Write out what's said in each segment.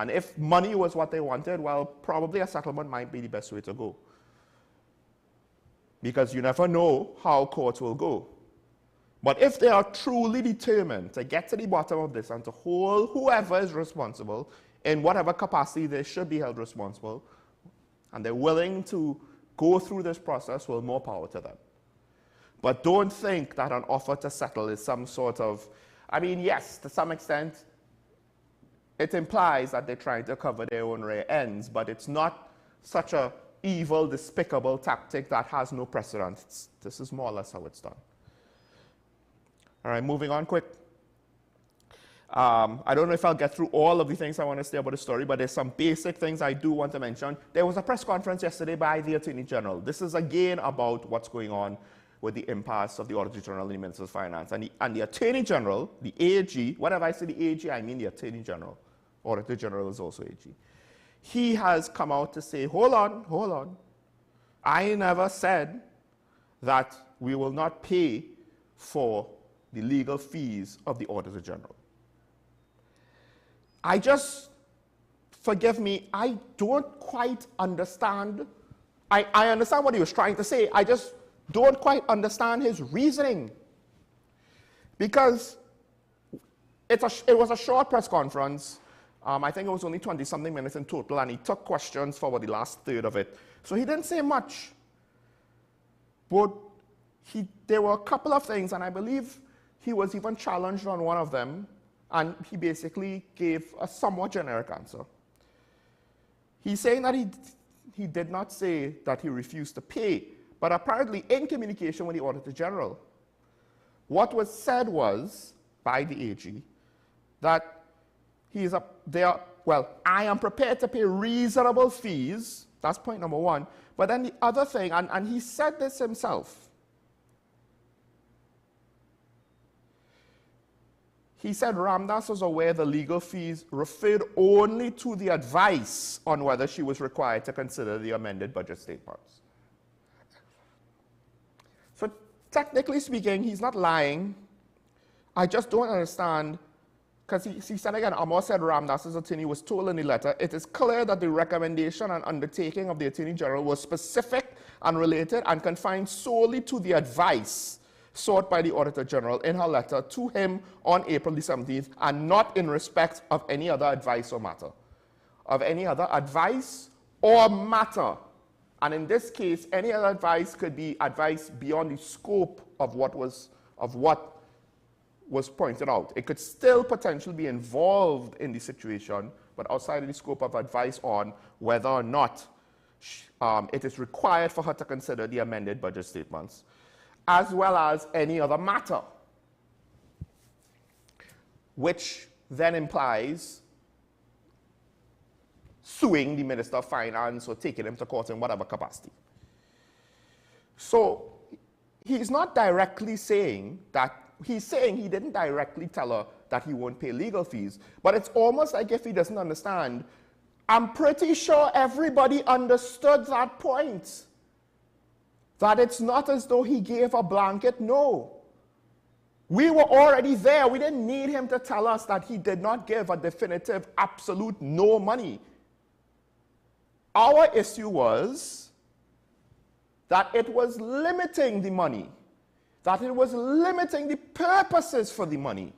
And if money was what they wanted, well, probably a settlement might be the best way to go. Because you never know how courts will go. But if they are truly determined to get to the bottom of this and to hold whoever is responsible in whatever capacity they should be held responsible, and they're willing to go through this process, well, more power to them. But don't think that an offer to settle is some sort of, I mean, yes, to some extent, it implies that they're trying to cover their own rear ends, but it's not such a evil, despicable tactic that has no precedent. This is more or less how it's done. All right, moving on quick. I don't know if I'll get through all of the things I want to say about the story, but there's some basic things I do want to mention. There was a press conference yesterday by the Attorney General. This is again about what's going on with the impasse of the Auditor General and the Minister of Finance. And the Attorney General, the AG, whenever I say the AG, I mean the Attorney General. Auditor General is also AG. He has come out to say, hold on. I never said that we will not pay for the legal fees of the Auditor General. Forgive me, I don't quite understand. I understand what he was trying to say. I just don't quite understand his reasoning. Because it was a short press conference. I think it was only 20-something minutes in total, and he took questions for the last third of it. So he didn't say much. But there were a couple of things, and I believe he was even challenged on one of them, and he basically gave a somewhat generic answer. He's saying that he did not say that he refused to pay, but apparently in communication with the Auditor General, what was said was, by the AG, that I am prepared to pay reasonable fees. That's point number one. But then the other thing, and he said this himself, he said Ramdas was aware the legal fees referred only to the advice on whether she was required to consider the amended budget statements. So technically speaking, he's not lying. I just don't understand, because he said again, Amor said Ramdas's attorney was told in the letter, it is clear that the recommendation and undertaking of the Attorney General was specific and related and confined solely to the advice sought by the Auditor General in her letter to him on April the 17th, and not in respect of any other advice or matter. Of any other advice or matter. And in this case, any other advice could be advice beyond the scope of what was pointed out. It could still potentially be involved in the situation, but outside of the scope of advice on whether or not it is required for her to consider the amended budget statements, as well as any other matter, which then implies suing the Minister of Finance or taking him to court in whatever capacity. So he's not directly saying that, he's saying he didn't directly tell her that he won't pay legal fees, but it's almost like if he doesn't understand. I'm pretty sure everybody understood that point. That it's not as though he gave a blanket no. We were already there. We didn't need him to tell us that he did not give a definitive, absolute no money. Our issue was that it was limiting the money, that it was limiting the purposes for the money,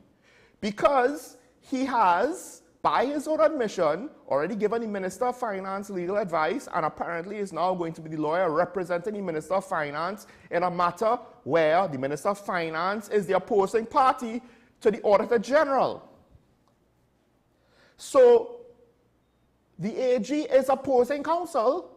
because he has, by his own admission, already given the Minister of Finance legal advice, and apparently is now going to be the lawyer representing the Minister of Finance in a matter where the Minister of Finance is the opposing party to the Auditor General. So the AG is opposing counsel,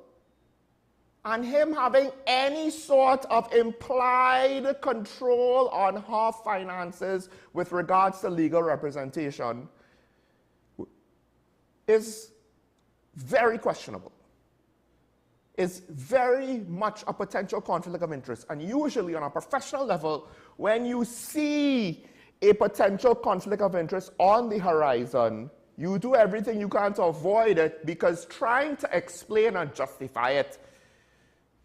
and him having any sort of implied control on her finances with regards to legal representation is very questionable. Is very much a potential conflict of interest. And usually on a professional level, when you see a potential conflict of interest on the horizon, you do everything you can to avoid it, because trying to explain and justify it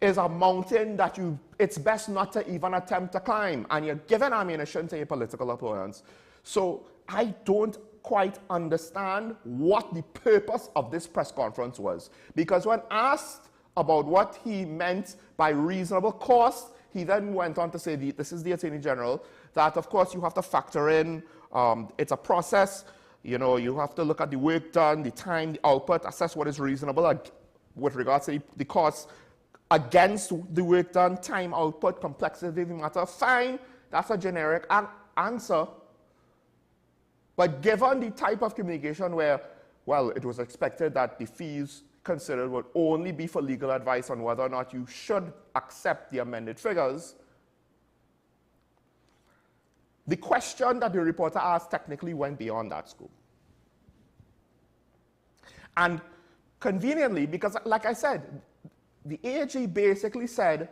is a mountain that it's best not to even attempt to climb, and you're giving ammunition to your political opponents. So I don't quite understand what the purpose of this press conference was. Because when asked about what he meant by reasonable cost, he then went on to say, this is the Attorney General, that of course you have to factor in, it's a process, you know, you have to look at the work done, the time, the output, assess what is reasonable with regards to the cost against the work done, time, output, complexity of the matter. Fine, that's a generic answer. But given the type of communication where, well, it was expected that the fees considered would only be for legal advice on whether or not you should accept the amended figures, the question that the reporter asked technically went beyond that scope. And conveniently, because like I said, the AG basically said,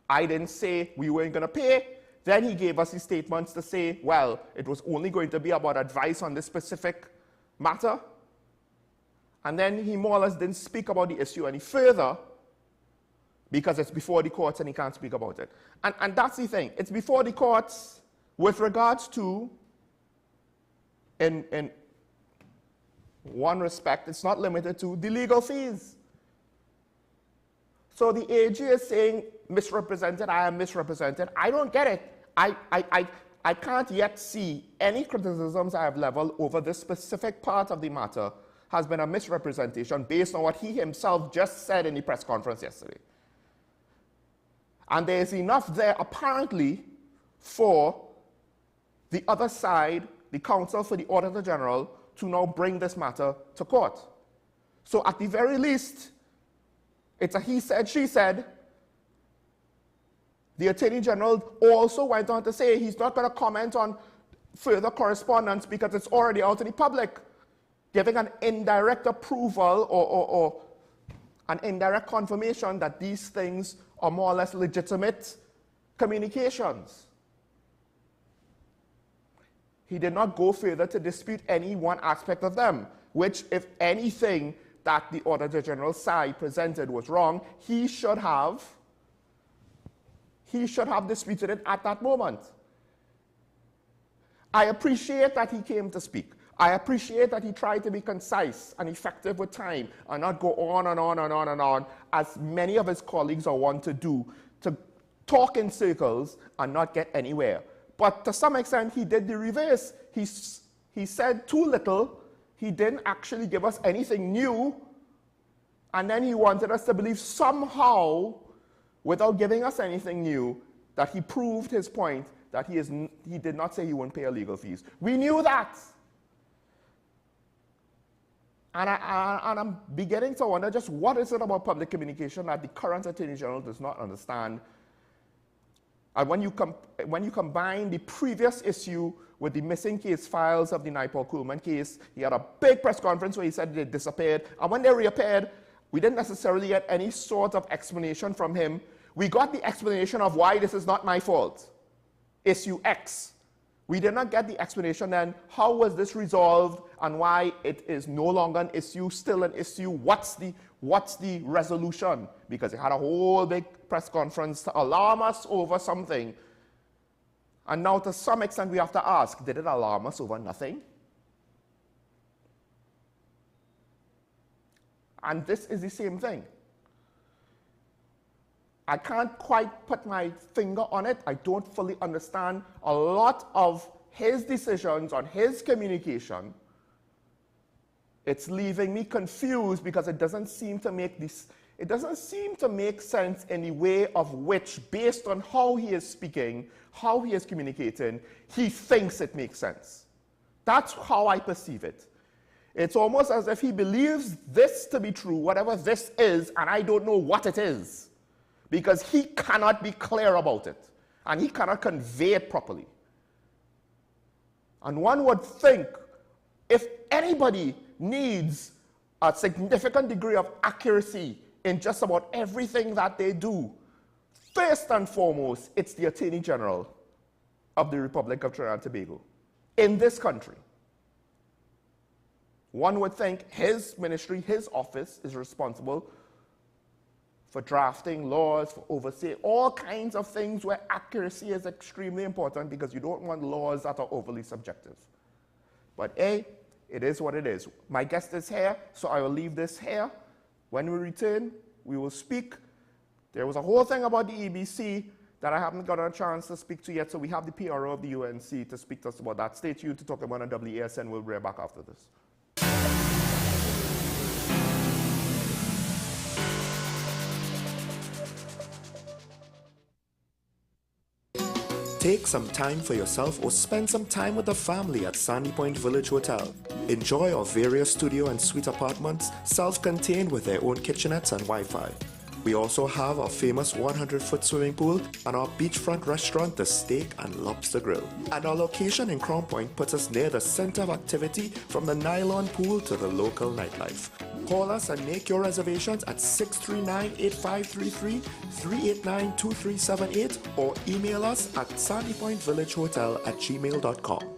I didn't say we weren't going to pay. Then he gave us his statements to say, well, it was only going to be about advice on this specific matter. And then he more or less didn't speak about the issue any further because it's before the courts and he can't speak about it. And that's the thing. It's before the courts with regards to, in one respect, it's not limited to the legal fees. So the AG is saying, misrepresented, I am misrepresented. I don't get it. I can't yet see any criticisms I have leveled over this specific part of the matter has been a misrepresentation based on what he himself just said in the press conference yesterday. And there's enough there, apparently, for the other side, the counsel for the Auditor General, to now bring this matter to court. So at the very least, it's a he said, she said. The Attorney General also went on to say he's not going to comment on further correspondence because it's already out to the public, giving an indirect approval or an indirect confirmation that these things are more or less legitimate communications. He did not go further to dispute any one aspect of them, which, if anything that the Auditor General side presented was wrong, he should have disputed it at that moment. I appreciate that he came to speak. I appreciate that he tried to be concise and effective with time and not go on and on and on and on, as many of his colleagues are wont to do, to talk in circles and not get anywhere. But to some extent, he did the reverse. He said too little. He didn't actually give us anything new. And then he wanted us to believe somehow, without giving us anything new, that he proved his point that he did not say he wouldn't pay legal fees. We knew that. And I'm beginning to wonder just what is it about public communication that the current Attorney General does not understand. And when you combine the previous issue with the missing case files of the Naipaul Coolman case, he had a big press conference where he said they disappeared. And when they reappeared, we didn't necessarily get any sort of explanation from him. We got the explanation of why this is not my fault. Issue X. We did not get the explanation then, how was this resolved and why it is no longer an issue, still an issue, what's the resolution? Because he had a whole big press conference to alarm us over something. And now to some extent we have to ask, did it alarm us over nothing? And this is the same thing. I can't quite put my finger on it. I don't fully understand a lot of his decisions on his communication. It's leaving me confused because it doesn't seem to make sense in the way of which, based on how he is speaking, how he is communicating, he thinks it makes sense. That's how I perceive it. It's almost as if he believes this to be true, whatever this is, and I don't know what it is, because he cannot be clear about it, and he cannot convey it properly. And one would think, if anybody needs a significant degree of accuracy in just about everything that they do, first and foremost, it's the Attorney General of the Republic of Trinidad and Tobago in this country. One would think his ministry, his office, is responsible for drafting laws, for overseeing all kinds of things where accuracy is extremely important because you don't want laws that are overly subjective. But It is what it is. My guest is here, so I will leave this here. When we return, we will speak. There was a whole thing about the EBC that I haven't gotten a chance to speak to yet, so we have the PRO of the UNC to speak to us about that. Stay tuned to talk about on WESN. We'll be right back after this. Take some time for yourself or spend some time with the family at Sandy Point Village Hotel. Enjoy our various studio and suite apartments, self-contained with their own kitchenettes and Wi-Fi. We also have our famous 100-foot swimming pool and our beachfront restaurant, the Steak and Lobster Grill. And our location in Crown Point puts us near the center of activity from the nylon pool to the local nightlife. Call us and make your reservations at 639-8533, 389-2378, or email us at sandypointvillagehotel@gmail.com.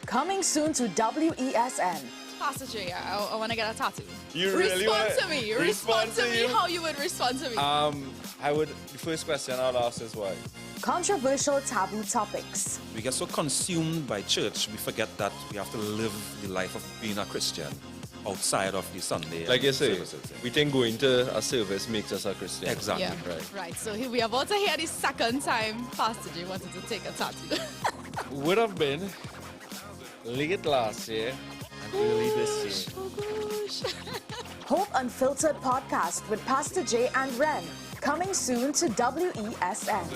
Coming soon to WESN. Pastor J, I want to get a tattoo. You really respond to me. Respond to me how you would respond to me. The first question I'll ask is why? Controversial taboo topics. We get so consumed by church, we forget that we have to live the life of being a Christian outside of the Sunday. Like you say, services. we think going to a service makes us a Christian. Exactly. Yeah, right. So we are about to hear the second time Pastor J wanted to take a tattoo. Would have been late last year and early this year. Oh gosh. Hope Unfiltered podcast with Pastor J and Ren. Coming soon to WESN.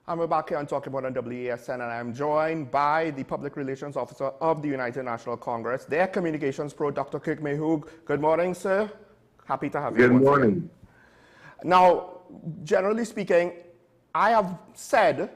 And we're back here and talking about on WESN, and I'm joined by the Public Relations Officer of the United National Congress, their Communications Pro, Dr. Kirk Mayhoog. Good morning, sir. Happy to have you. Good morning. Now, generally speaking, I have said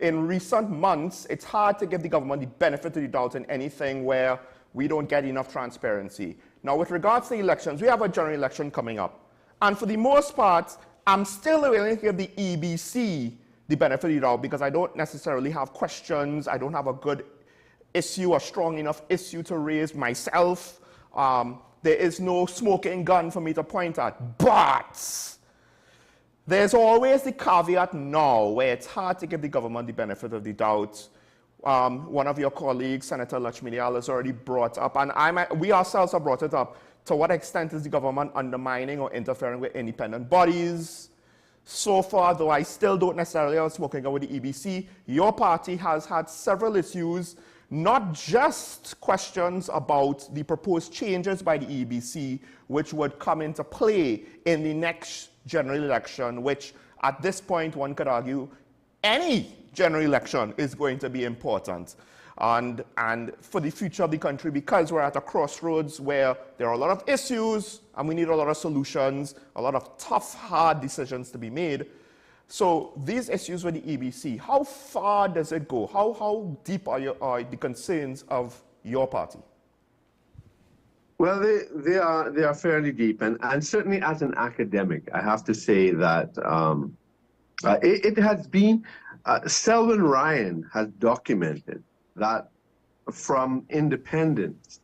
in recent months, it's hard to give the government the benefit of the doubt in anything where we don't get enough transparency. Now, with regards to the elections, we have a general election coming up. And for the most part, I'm still willing to give the EBC the benefit of the doubt because I don't necessarily have questions. I don't have a good issue, a strong enough issue to raise myself. There is no smoking gun for me to point at. But there's always the caveat now where it's hard to give the government the benefit of the doubt. One of your colleagues, Senator Lakshmi Dayal, has already brought up, and we ourselves have brought it up, to what extent is the government undermining or interfering with independent bodies? So far, though I still don't necessarily have smoking gun with the EBC, your party has had several issues, not just questions about the proposed changes by the EBC, which would come into play in the next general election, which at this point one could argue any general election is going to be important. And for the future of the country, because we're at a crossroads where there are a lot of issues and we need a lot of solutions, a lot of tough, hard decisions to be made. So these issues with the EBC, how far does it go? How deep are the concerns of your party? Well, they are fairly deep, and certainly as an academic, I have to say that it has been, Selwyn Ryan has documented that from independence,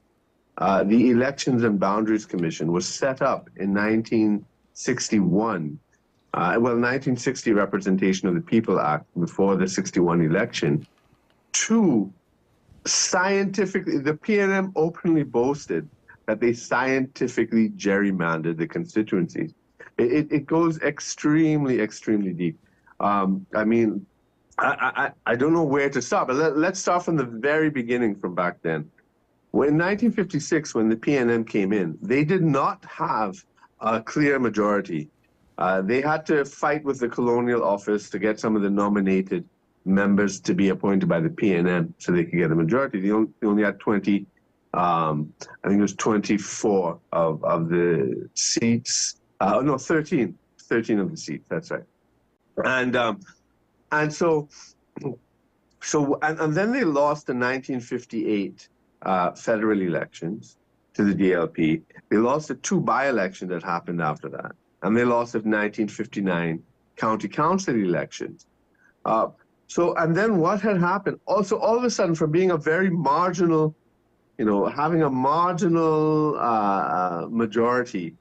the Elections and Boundaries Commission was set up in 1961. 1960 Representation of the People Act before the 61 election, to scientifically, the PNM openly boasted that they scientifically gerrymandered the constituencies. It goes extremely, extremely deep. I mean, I don't know where to start, but let's start from the very beginning from back then. In 1956, when the PNM came in, they did not have a clear majority. They had to fight with the colonial office to get some of the nominated members to be appointed by the PNM so they could get a majority. They only had 20, I think it was 24 of the seats. No, 13 of the seats, that's right. And so then they lost the 1958 federal elections to the DLP. They lost the 2 by-elections that happened after that. And they lost the 1959 county council elections. And then what had happened? Also, all of a sudden, from being a very marginal, having a marginal majority,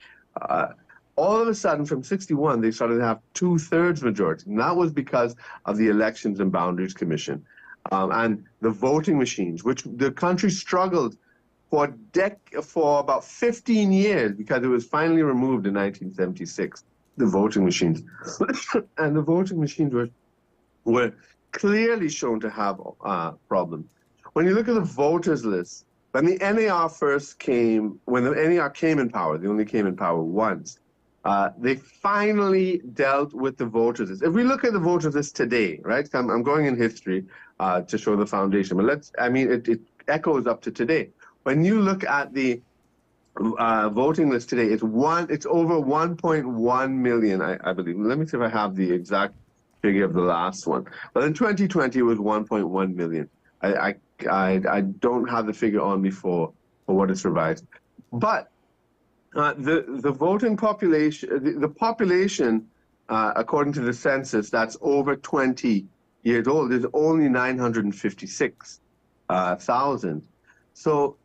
all of a sudden, from 61, they started to have 2/3 majority. And that was because of the Elections and Boundaries Commission and the voting machines, which the country struggled for about 15 years because it was finally removed in 1976, the voting machines. And the voting machines were clearly shown to have problems. When you look at the voters list, when the NAR when the NAR came in power, they only came in power once, they finally dealt with the voters list. If we look at the voters list today, right? I'm going in history to show the foundation, but it echoes up to today. When you look at the voting list today, it's over 1.1 million, I believe. Let me see if I have the exact figure of the last one. But in 2020, it was 1.1 million. I don't have the figure on me for what is revised. But the voting population, the population, according to the census, that's over 20 years old, is only 956,000. So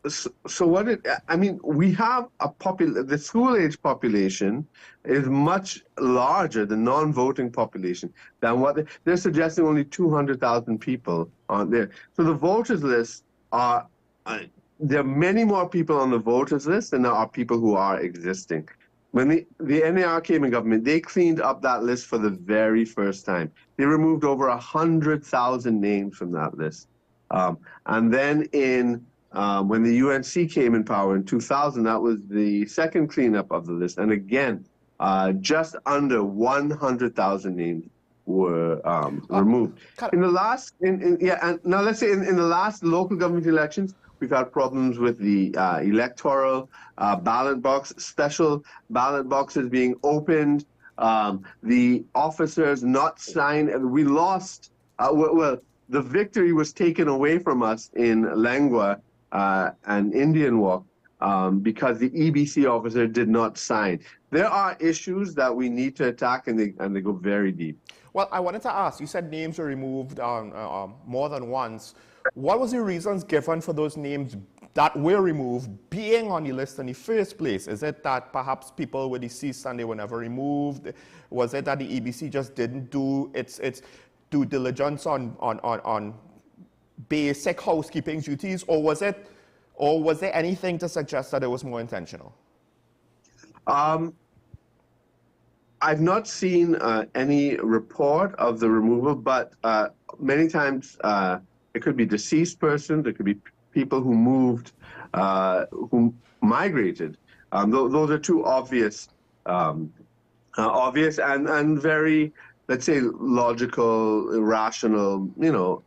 we have the school age population is much larger, the non-voting population, than what they're suggesting. Only 200,000 people on there. So the voters list there are many more people on the voters list than there are people who are existing. When the NAR came in government, they cleaned up that list for the very first time. They removed over 100,000 names from that list. And then when the UNC came in power in 2000, that was the second cleanup of the list. And again, just under 100,000 names were removed. In the last, now let's say in the last local government elections, we've had problems with the electoral ballot box, special ballot boxes being opened, the officers not signed, and we lost. The victory was taken away from us in Lengua and Indian Walk because the EBC officer did not sign. There are issues that we need to attack, and they go very deep. Well, I wanted to ask, you said names were removed more than once. What was the reasons given for those names that were removed being on the list in the first place? Is it that perhaps people were deceased and they were never removed? Was it that the EBC just didn't do its due diligence on basic housekeeping duties, or was there anything to suggest that it was more intentional? I've not seen any report of the removal, but many times it could be deceased persons, it could be people who moved, who migrated. Those are two obvious and very, let's say, logical, rational,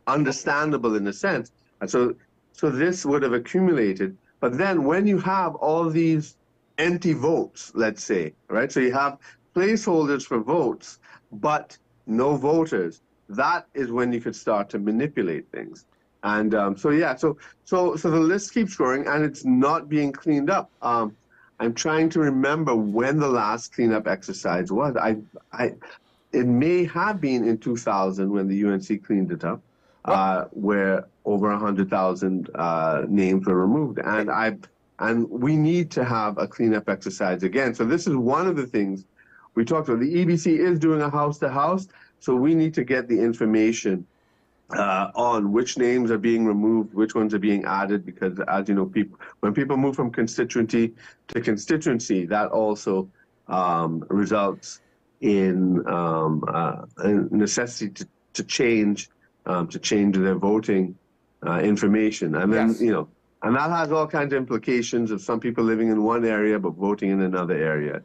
understandable in a sense. And so this would have accumulated. But then when you have all these empty votes, let's say, right? So you have placeholders for votes, but no voters. That is when you could start to manipulate things. And so the list keeps growing, and it's not being cleaned up. I'm trying to remember when the last cleanup exercise was. It may have been in 2000 when the UNC cleaned it up, where over 100,000 names were removed. And we need to have a cleanup exercise again. So this is one of the things we talked about. The EBC is doing a house-to-house, so we need to get the information on which names are being removed, which ones are being added, because as you know, when people move from constituency to constituency, that also results in a necessity to change their voting information, and then Yes. and that has all kinds of implications of some people living in one area but voting in another area.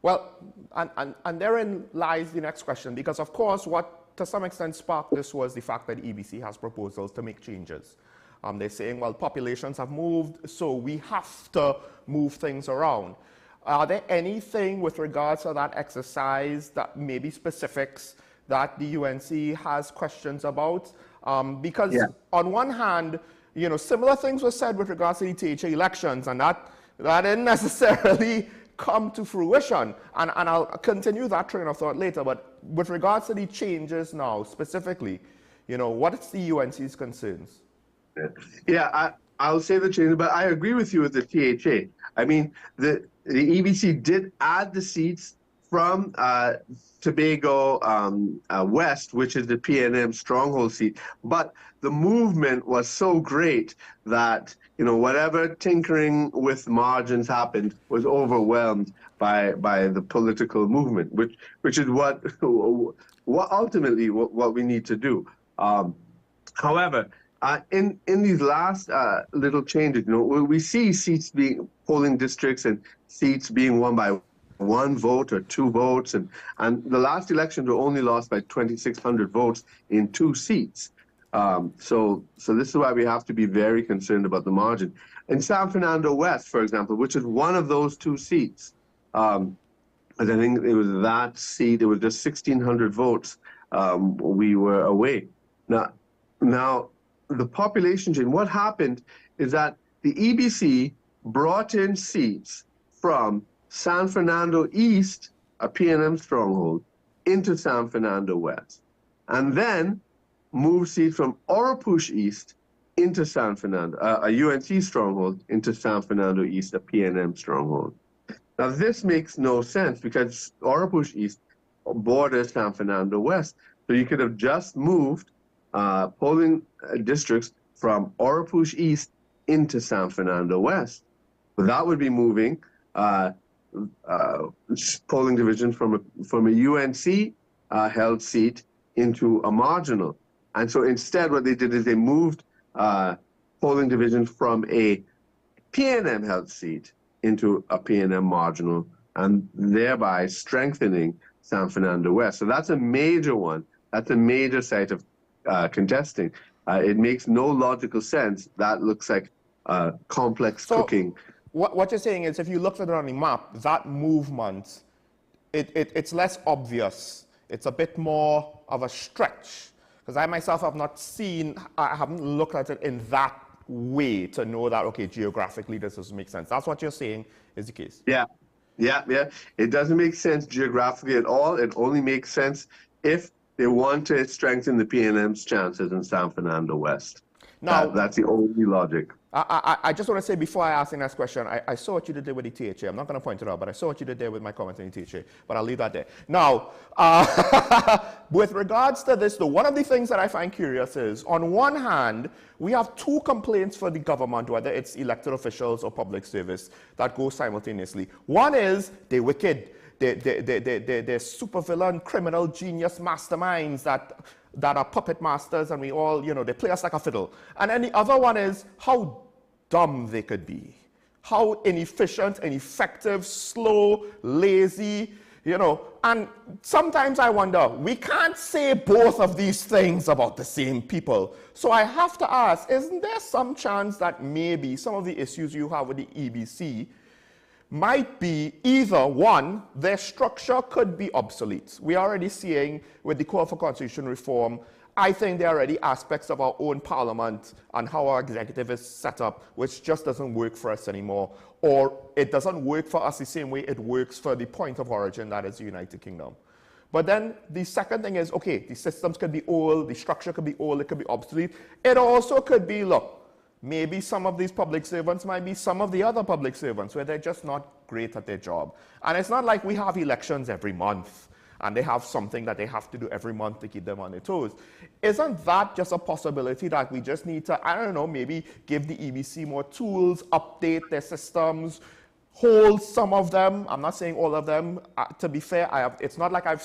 Well, and therein lies the next question, because of course what to some extent sparked this was the fact that EBC has proposals to make changes. They're saying, well, populations have moved, so we have to move things around. Are there anything with regards to that exercise, that maybe specifics that the UNC has questions about? Because on one hand, similar things were said with regards to the THA elections, and that didn't necessarily come to fruition. And I'll continue that train of thought later, but with regards to the changes now, specifically, what's the UNC's concerns? Yeah, I'll say the change, but I agree with you with the THA. I mean, the EBC did add the seats from Tobago West, which is the PNM stronghold seat, but the movement was so great that whatever tinkering with margins happened was overwhelmed by the political movement, which is what ultimately what we need to do. However, in these last little changes, we see seats polling districts and seats being won by 1 vote or 2 votes, and the last elections were only lost by 2,600 votes in 2 seats. So this is why we have to be very concerned about the margin. In San Fernando West, for example, which is one of those 2 seats, I think it was that seat, it was just 1,600 votes. We were away. Now, the population change, what happened is that the EBC brought in seats from San Fernando East, a PNM stronghold, into San Fernando West, and then moved seats from Oropouche East into San Fernando, a UNC stronghold, into San Fernando East, a PNM stronghold. Now, this makes no sense because Oropouche East borders San Fernando West, so you could have just moved polling districts from Oropouche East into San Fernando West. But that would be moving polling division from a UNC held seat into a marginal. And so instead what they did is they moved polling division from a PNM held seat into a PNM marginal, and thereby strengthening San Fernando West. So that's a major one. That's a major site of contesting. It makes no logical sense. That looks like complex cooking. What you're saying is, if you look at it on the map, that movement, it's less obvious. It's a bit more of a stretch. Because I myself have not seen, I haven't looked at it in that way to know that, okay, geographically this doesn't make sense. That's what you're saying is the case. Yeah. It doesn't make sense geographically at all. It only makes sense if they want to strengthen the PNM's chances in San Fernando West. Now, that's the only logic. I just want to say before I ask the next question, I saw what you did there with the THA. I'm not going to point it out, but I saw what you did there with my comment on the THA, but I'll leave that there. Now, with regards to this, though, one of the things that I find curious is, on one hand, we have 2 complaints for the government, whether it's elected officials or public service, that go simultaneously. One is they're wicked. They're supervillain, criminal, genius masterminds that are puppet masters, and we all, they play us like a fiddle. And then the other one is how dumb they could be, how inefficient, ineffective, slow, lazy, And sometimes I wonder, we can't say both of these things about the same people. So I have to ask, isn't there some chance that maybe some of the issues you have with the EBC might be either, one, their structure could be obsolete. We're already seeing with the Call for Constitution Reform, I think there are already aspects of our own parliament and how our executive is set up, which just doesn't work for us anymore. Or it doesn't work for us the same way it works for the point of origin, that is the United Kingdom. But then the second thing is, okay, the systems could be old, the structure could be old, it could be obsolete. It also could be, look, maybe some of these public servants might be some of the other public servants where they're just not great at their job. And it's not like we have elections every month. and they have something that they have to do every month to keep them on their toes. Isn't that just a possibility that we just need to, I don't know, maybe give the EBC more tools, update their systems, hold some of them, I'm not saying all of them. To be fair, it's not like I've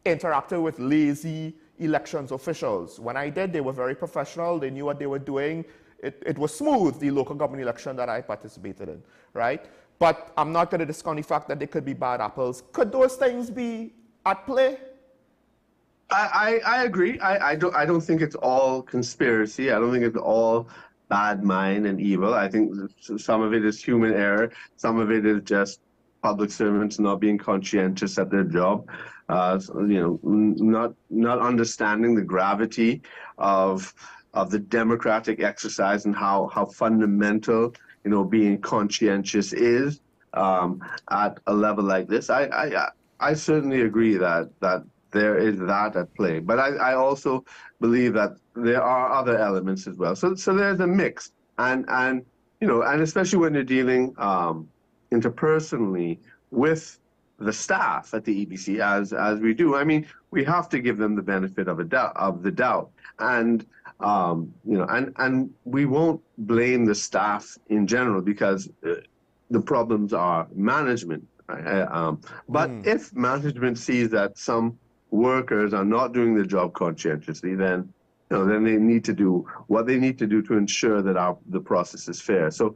interacted with lazy elections officials. When I did, they were very professional, they knew what they were doing. It was smooth, the local government election that I participated in, right? But I'm not going to discount the fact that they could be bad apples. Could those things be at play? I agree. I don't think it's all conspiracy. I don't think it's all bad mind and evil. I think some of it is human error. Some of it is just public servants not being conscientious at their job. Not understanding the gravity of the democratic exercise and how fundamental, being conscientious is at a level like this. I certainly agree that there is that at play, but I also believe that there are other elements as well. So there's a mix, and especially when you're dealing interpersonally with the staff at the EBC, as we do. I mean, we have to give them the benefit of the doubt, and and we won't blame the staff in general because the problems are management. Right? But if management sees that some workers are not doing the job conscientiously, then then they need to do what they need to do to ensure that the process is fair. So,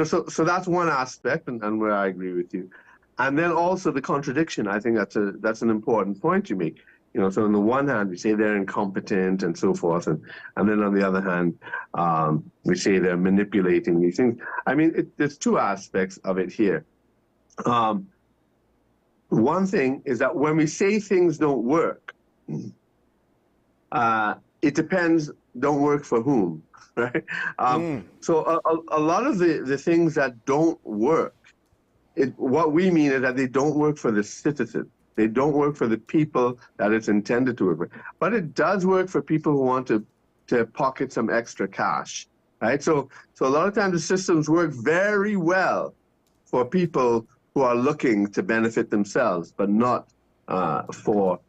so that's one aspect, and where I agree with you. And then also the contradiction. I think that's an important point you make. So on the one hand, we say they're incompetent and so forth, and then on the other hand, we say they're manipulating these things. I mean, there's two aspects of it here. One thing is that when we say things don't work, it depends, don't work for whom, right? So a lot of the things that don't work, what we mean is that they don't work for the citizen. They don't work for the people that it's intended to work for. But it does work for people who want to pocket some extra cash, right? So a lot of times the systems work very well for people who are looking to benefit themselves, but not for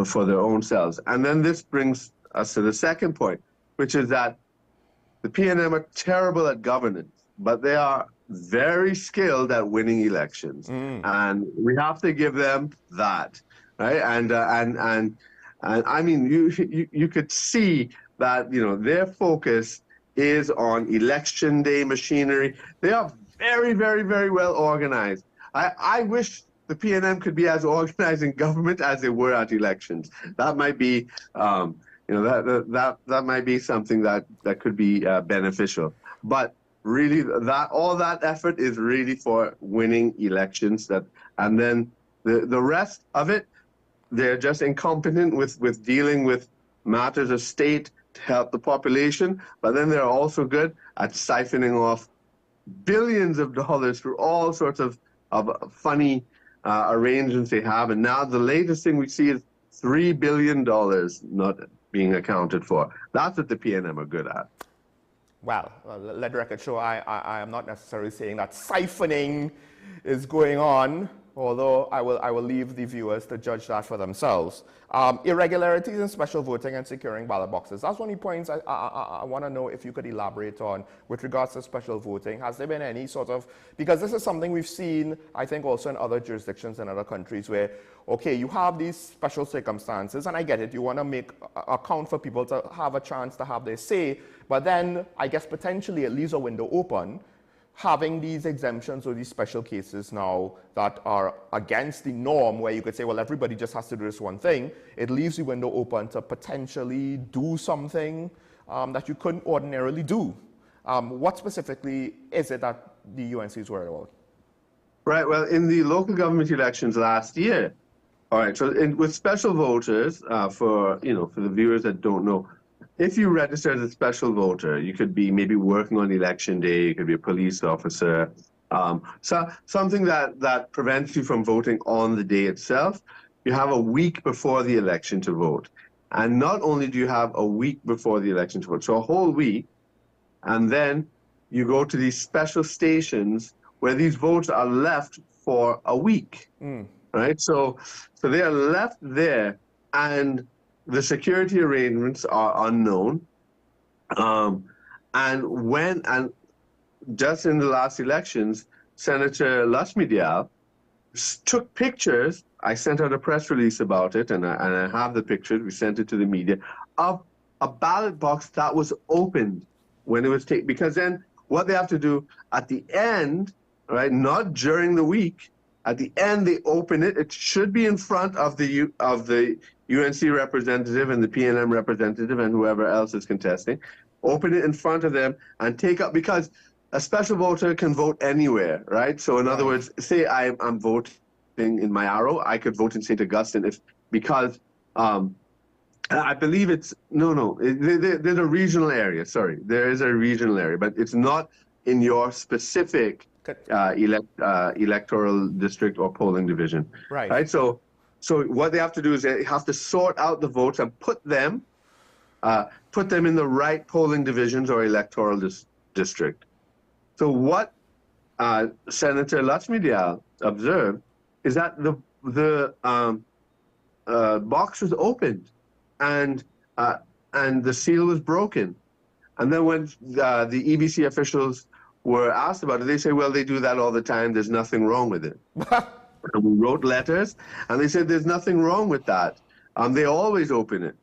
their own selves. And then this brings us to the second point, which is that the PNM are terrible at governance, but they are very skilled at winning elections, and we have to give them that, right? And I mean, you could see that their focus is on election day machinery. They are very, very, very well organized. I wish the PNM could be as organized in government as they were at elections. That might be, that might be something that could be beneficial. But really, all that effort is really for winning elections. And then the rest of it, they're just incompetent with dealing with matters of state to help the population. But then they're also good at siphoning off billions of dollars through all sorts of funny arrangements they have. And now the latest thing we see is $3 billion not being accounted for. That's what the PNM are good at. Well, let the record show I am not necessarily saying that siphoning is going on, although I will leave the viewers to judge that for themselves. Irregularities in special voting and securing ballot boxes. That's one of the points I want to know if you could elaborate on with regards to special voting. Has there been any sort of, because this is something we've seen, I think, also in other jurisdictions in other countries where, okay, you have these special circumstances, and I get it, you want to make account for people to have a chance to have their say, but then I guess potentially it leaves a window open having these exemptions or these special cases now that are against the norm, where you could say, well, everybody just has to do this one thing. It leaves the window open to potentially do something that you couldn't ordinarily do. What specifically is it that the UNC is worried about? Right. Well, in the local government elections last year, all right, so with special voters, for the viewers that don't know, if you register as a special voter, you could be maybe working on election day, you could be a police officer, so something that prevents you from voting on the day itself. You have a week before the election to vote. And not only do you have a week before the election to vote, so a whole week, and then you go to these special stations where these votes are left for a week. right? So they are left there, and the security arrangements are unknown. And just in the last elections, Senator Lashmidial took pictures. I sent out a press release about it, and I have the pictures. We sent it to the media of a ballot box that was opened when it was taken. Because then what they have to do at the end, right? Not during the week. At the end, they open it. It should be in front of the UNC representative and the PNM representative and whoever else is contesting. Open it in front of them and take up, because a special voter can vote anywhere, right? So in other words, say I'm voting in Mayaro, I could vote in St. Augustine because I believe it's, there's a regional area, sorry. There is a regional area, but it's not in your specific electoral district or polling division. Right? So what they have to do is they have to sort out the votes and put them in the right polling divisions or electoral district. So what Senator Lashmidial observed is that the box was opened and the seal was broken. And then when the EBC officials were asked about it, they say, well, they do that all the time. There's nothing wrong with it. And we wrote letters, and they said there's nothing wrong with that. They always open it.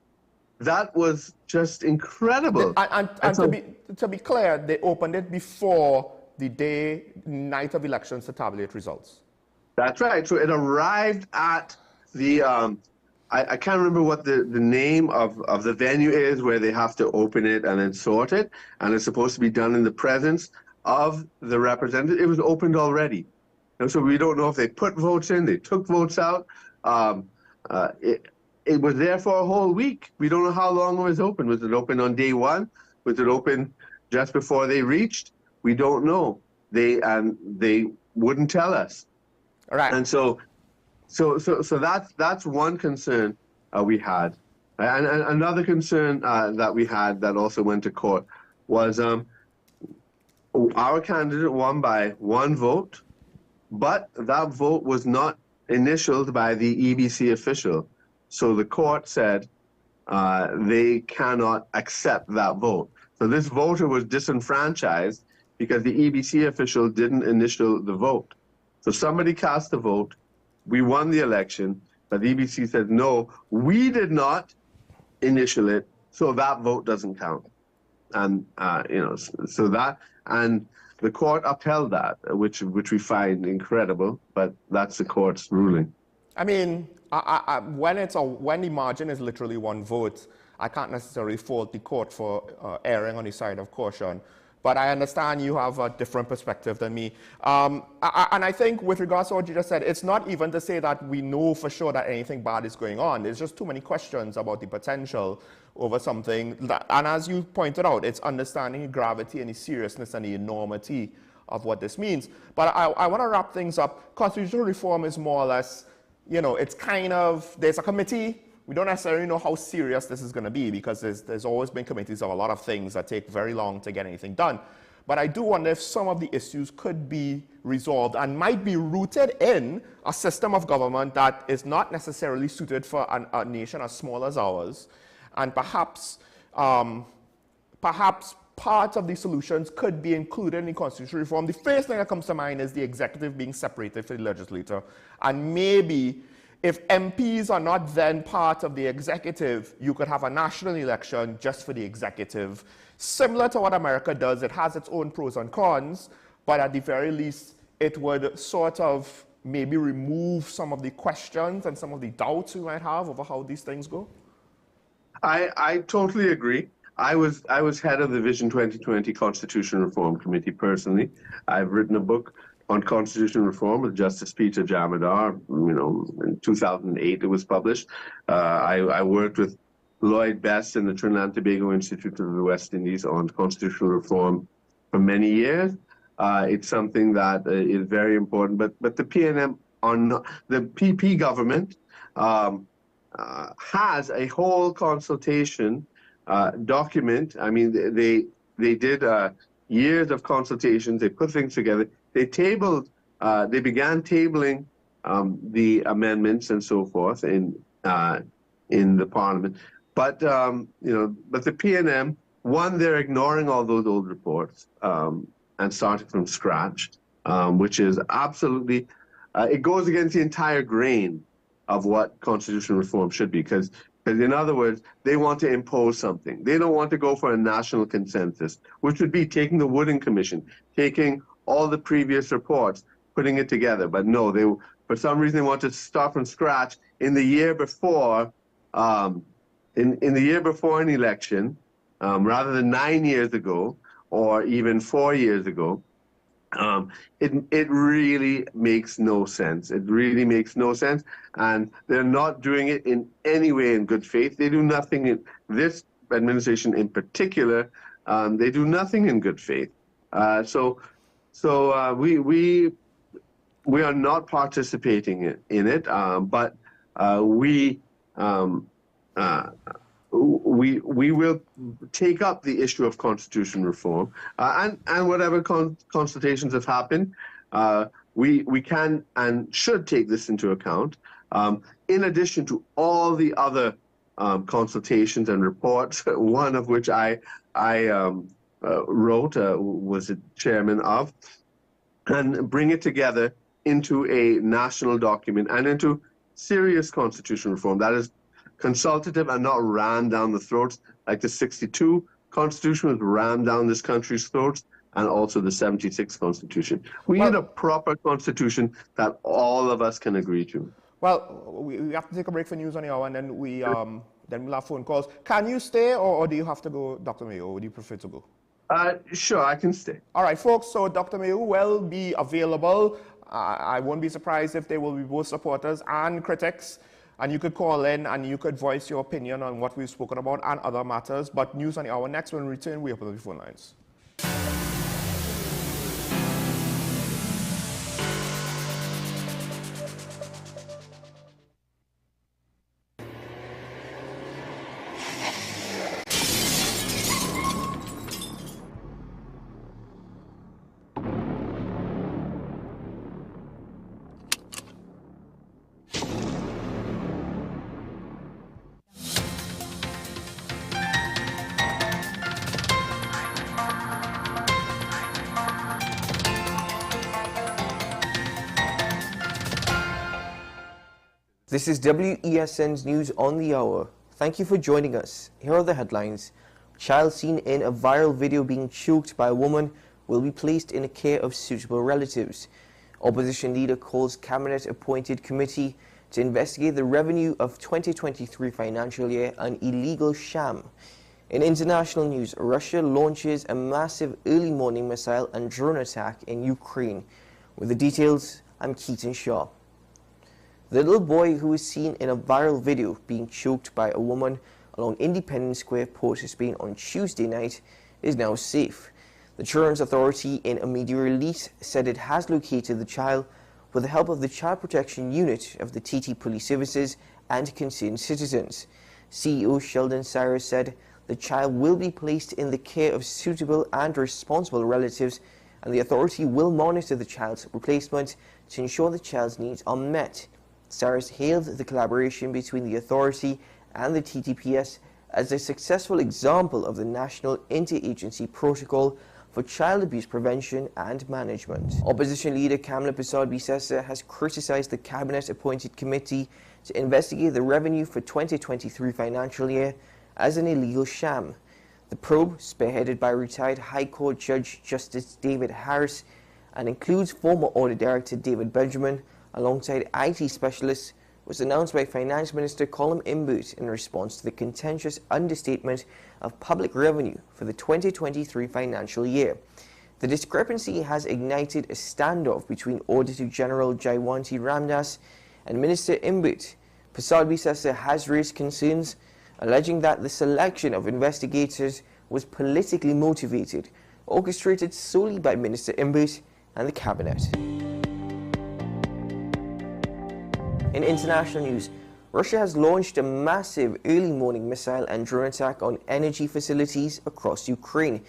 That was just incredible. And so, to be clear, they opened it before the night of elections to tabulate results. That's right. So it arrived at the, I can't remember what the name of the venue is where they have to open it and then sort it. And it's supposed to be done in the presence of the representative. It was opened already. And so we don't know if they put votes in, they took votes out. It was there for a whole week. We don't know how long it was open. Was it open on day one? Was it open just before they reached? We don't know. They wouldn't tell us. All right. And so that's one concern we had. And another concern that we had that also went to court was our candidate won by one vote, but that vote was not initialed by the EBC official. So the court said they cannot accept that vote. So this voter was disenfranchised because the EBC official didn't initial the vote. So somebody cast a vote, we won the election, but the EBC said, no, we did not initial it, so that vote doesn't count. And, so that, and the court upheld that, which we find incredible, but that's the court's ruling. I mean, when the margin is literally one vote, I can't necessarily fault the court for erring on the side of caution. But I understand you have a different perspective than me. And I think with regards to what you just said, it's not even to say that we know for sure that anything bad is going on. There's just too many questions about the potential over something. And as you pointed out, it's understanding the gravity and the seriousness and the enormity of what this means. But I want to wrap things up. Constitutional reform is more or less, it's kind of, there's a committee. We don't necessarily know how serious this is going to be because there's always been committees of a lot of things that take very long to get anything done. But I do wonder if some of the issues could be resolved and might be rooted in a system of government that is not necessarily suited for a nation as small as ours. And perhaps part of the solutions could be included in the constitutional reform. The first thing that comes to mind is the executive being separated from the legislature. And maybe if MPs are not then part of the executive, you could have a national election just for the executive. Similar to what America does, it has its own pros and cons, but at the very least, it would sort of maybe remove some of the questions and some of the doubts we might have over how these things go. I totally agree. I was head of the Vision 2020 Constitutional Reform Committee personally. I've written a book on constitutional reform with Justice Peter Jamadar. In 2008 it was published. I worked with Lloyd Best and the Trinidad and Tobago Institute of the West Indies on constitutional reform for many years. It's something that is very important. But the PNM the PP government has a whole consultation document. I mean, they did years of consultations. They put things together. They began tabling the amendments and so forth in the parliament. But but the PNM, one, they're ignoring all those old reports and starting from scratch, which is absolutely it goes against the entire grain of what constitutional reform should be. Because in other words, they want to impose something. They don't want to go for a national consensus, which would be taking the Wooden Commission, taking all the previous reports, putting it together. But no, they, for some reason, they want to start from scratch in the year before, in the year before an election, rather than 9 years ago or even 4 years ago. It really makes no sense. It really makes no sense, and they're not doing it in any way in good faith. They do nothing in this administration in particular. They do nothing in good faith. So we are not participating in it, but we will take up the issue of constitutional reform and whatever consultations have happened. We can and should take this into account, in addition to all the other consultations and reports, one of which I wrote, was the chairman of, and bring it together into a national document and into serious constitutional reform that is consultative and not rammed down the throats like the 62 Constitution was rammed down this country's throats, and also the 76 Constitution. We need a proper Constitution that all of us can agree to. Well, we have to take a break for news on the hour, and then we'll have phone calls. Can you stay, or do you have to go, Dr. Mayo, or would you prefer to go? Sure, I can stay. All right, folks, so Dr. Mayo will be available. I won't be surprised if there will be both supporters and critics. And you could call in and you could voice your opinion on what we've spoken about and other matters. But news on the hour next. When we return, we open up the phone lines. This is WESN's News on the Hour. Thank you for joining us. Here are the headlines. Child seen in a viral video being choked by a woman will be placed in the care of suitable relatives. Opposition leader calls cabinet-appointed committee to investigate the revenue of 2023 financial year an illegal sham. In international news, Russia launches a massive early morning missile and drone attack in Ukraine. With the details, I'm Keaton Shaw. The little boy who was seen in a viral video being choked by a woman along Independence Square, Port of Spain on Tuesday night is now safe. The Children's Authority in a media release said it has located the child with the help of the Child Protection Unit of the TT Police Services and concerned citizens. CEO Sheldon Cyrus said the child will be placed in the care of suitable and responsible relatives, and the authority will monitor the child's replacement to ensure the child's needs are met. Cyrus hailed the collaboration between the authority and the TTPS as a successful example of the National Interagency Protocol for Child Abuse Prevention and Management. Opposition leader Kamla Persad-Bissessar has criticised the Cabinet-appointed committee to investigate the revenue for 2023 financial year as an illegal sham. The probe, spearheaded by retired High Court Judge Justice David Harris and includes former Audit Director David Benjamin, alongside IT specialists, was announced by Finance Minister Colin Imbert in response to the contentious understatement of public revenue for the 2023 financial year. The discrepancy has ignited a standoff between Auditor General Jaywanti Ramdas and Minister Imbert. Persad-Bissessar has raised concerns, alleging that the selection of investigators was politically motivated, orchestrated solely by Minister Imbert and the Cabinet. In international news, Russia has launched a massive early morning missile and drone attack on energy facilities across Ukraine.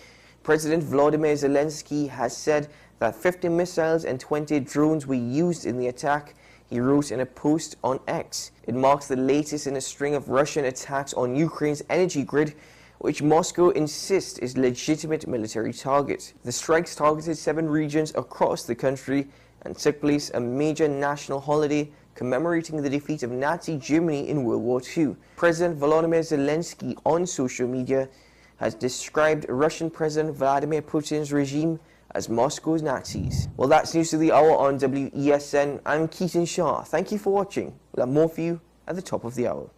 President Volodymyr Zelensky has said that 50 missiles and 20 drones were used in the attack. he wrote in a post on X. It marks the latest in a string of Russian attacks on Ukraine's energy grid, which Moscow insists is legitimate military target. The strikes targeted 7 regions across the country and took place a major national holiday commemorating the defeat of Nazi Germany in World War II. President Volodymyr Zelensky on social media has described Russian President Vladimir Putin's regime as Moscow's Nazis. Well, that's news to the hour on WESN. I'm Keaton Shah. Thank you for watching. We'll have more for you at the top of the hour.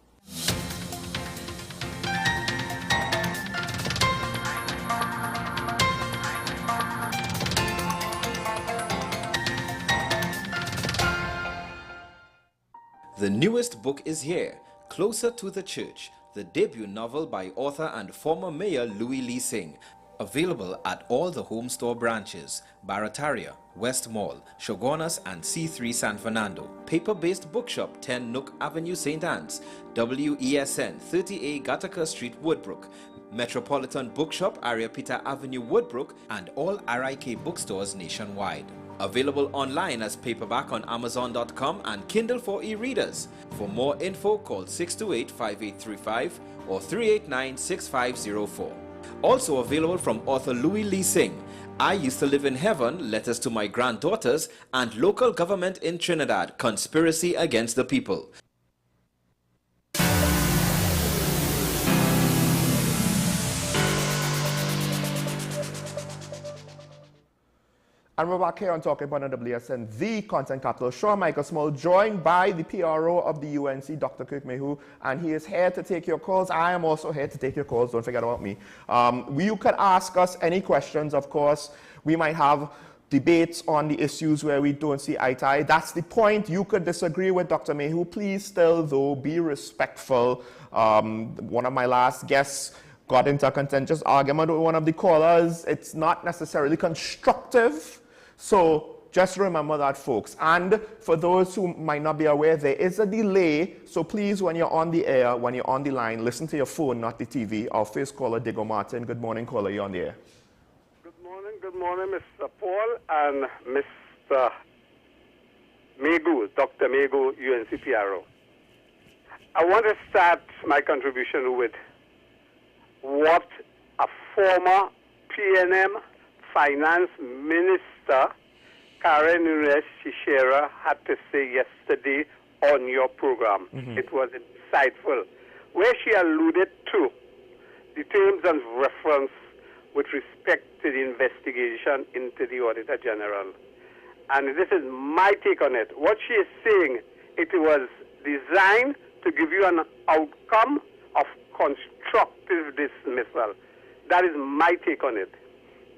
The newest book is here, Closer to the Church, the debut novel by author and former mayor Louis Lee Singh. Available at all the Home Store branches, Barataria, West Mall, Shogunas and C3 San Fernando. Paper-based bookshop 10 Nook Avenue, St. Anne's, WESN 30A Gattaca Street, Woodbrook, Metropolitan Bookshop, Ariapita Avenue, Woodbrook, and all RIK bookstores nationwide. Available online as paperback on Amazon.com and Kindle for e-readers. For more info, call 628-5835 or 389-6504. Also available from author Louis Lee Singh, I Used to Live in Heaven, Letters to My Granddaughters, and Local Government in Trinidad, Conspiracy Against the People. And we're back here on Talking Point on WSN, the content capital. Sean Michael Small, joined by the PRO of the UNC, Dr. Kirk Mayhew, and he is here to take your calls. I am also here to take your calls. Don't forget about me. You can ask us any questions, of course. We might have debates on the issues where we don't see eye to eye. That's the point. You could disagree with Dr. Mayhew. Please still, though, be respectful. One of my last guests got into a contentious argument with one of the callers. It's not necessarily constructive. So just remember that, folks. And for those who might not be aware, there is a delay. So please, when you're on the air, when you're on the line, listen to your phone, not the TV. Our first caller, Diego Martin. Good morning, caller. You're on the air. Good morning, Mr. Paul and Mr. Mayhew, Dr. Mayhew, UNCPRO. I want to start my contribution with what a former PNM Finance Minister, Karen Nunes-Shishera, had to say yesterday on your program. It was insightful, where she alluded to the terms of reference with respect to the investigation into the Auditor General. And this is my take on it. What she is saying, it was designed to give you an outcome of constructive dismissal. That is my take on it.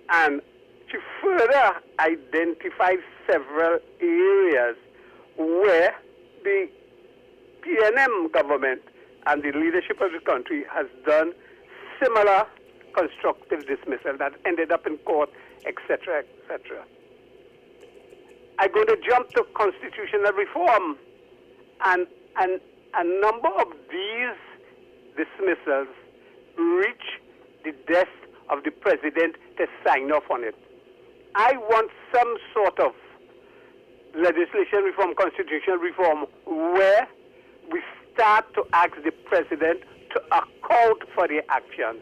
And she further identified several areas where the PNM government and the leadership of the country has done similar constructive dismissal that ended up in court, etc., etc. I'm going to jump to constitutional reform, and a number of these dismissals reach the desk of the president to sign off on it. I want some sort of legislation reform, constitutional reform, where we start to ask the president to account for the actions.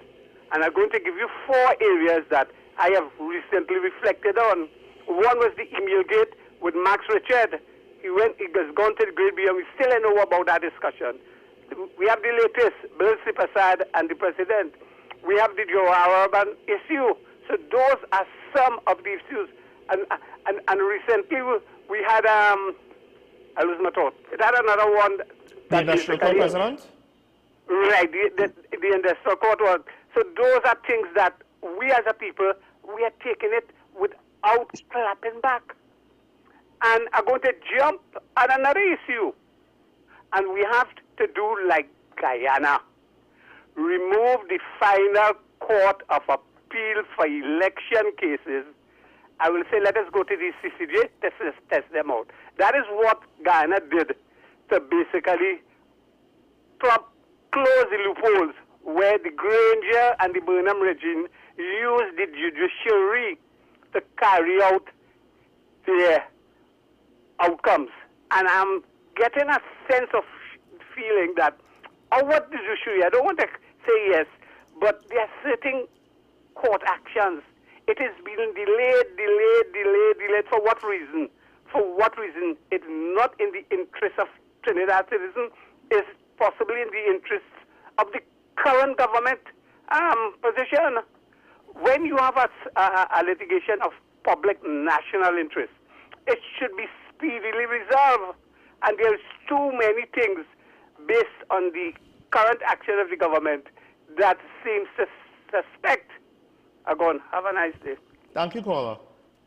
And I'm going to give you 4 areas that I have recently reflected on. One was the email gate with Max Richard. He has gone to the Great Beer. We still don't know about that discussion. We have the latest, Bill Sipasad and the president. We have the Joe issue. So those are some of the issues. And recently we had, I lose my thought. It had another one. The Industrial Court President? Right, the Industrial Court one. So those are things that we as a people, we are taking it without clapping back. And I'm going to jump at another issue. And we have to do like Guyana. Remove the final court of appeal for election cases. I will say, let us go to the CCJ, test them out. That is what Guyana did to basically close the loopholes where the Granger and the Burnham regime used the judiciary to carry out their outcomes. And I'm getting a sense of feeling that our judiciary, I don't want to say yes, but there are certain court actions. It is being delayed. For what reason? For what reason? It's not in the interest of Trinidad citizens. It's possibly in the interest of the current government position. When you have a litigation of public national interest, it should be speedily resolved. And there's too many things based on the current action of the government that seems to suspect. Again, have a nice day. Thank you, caller.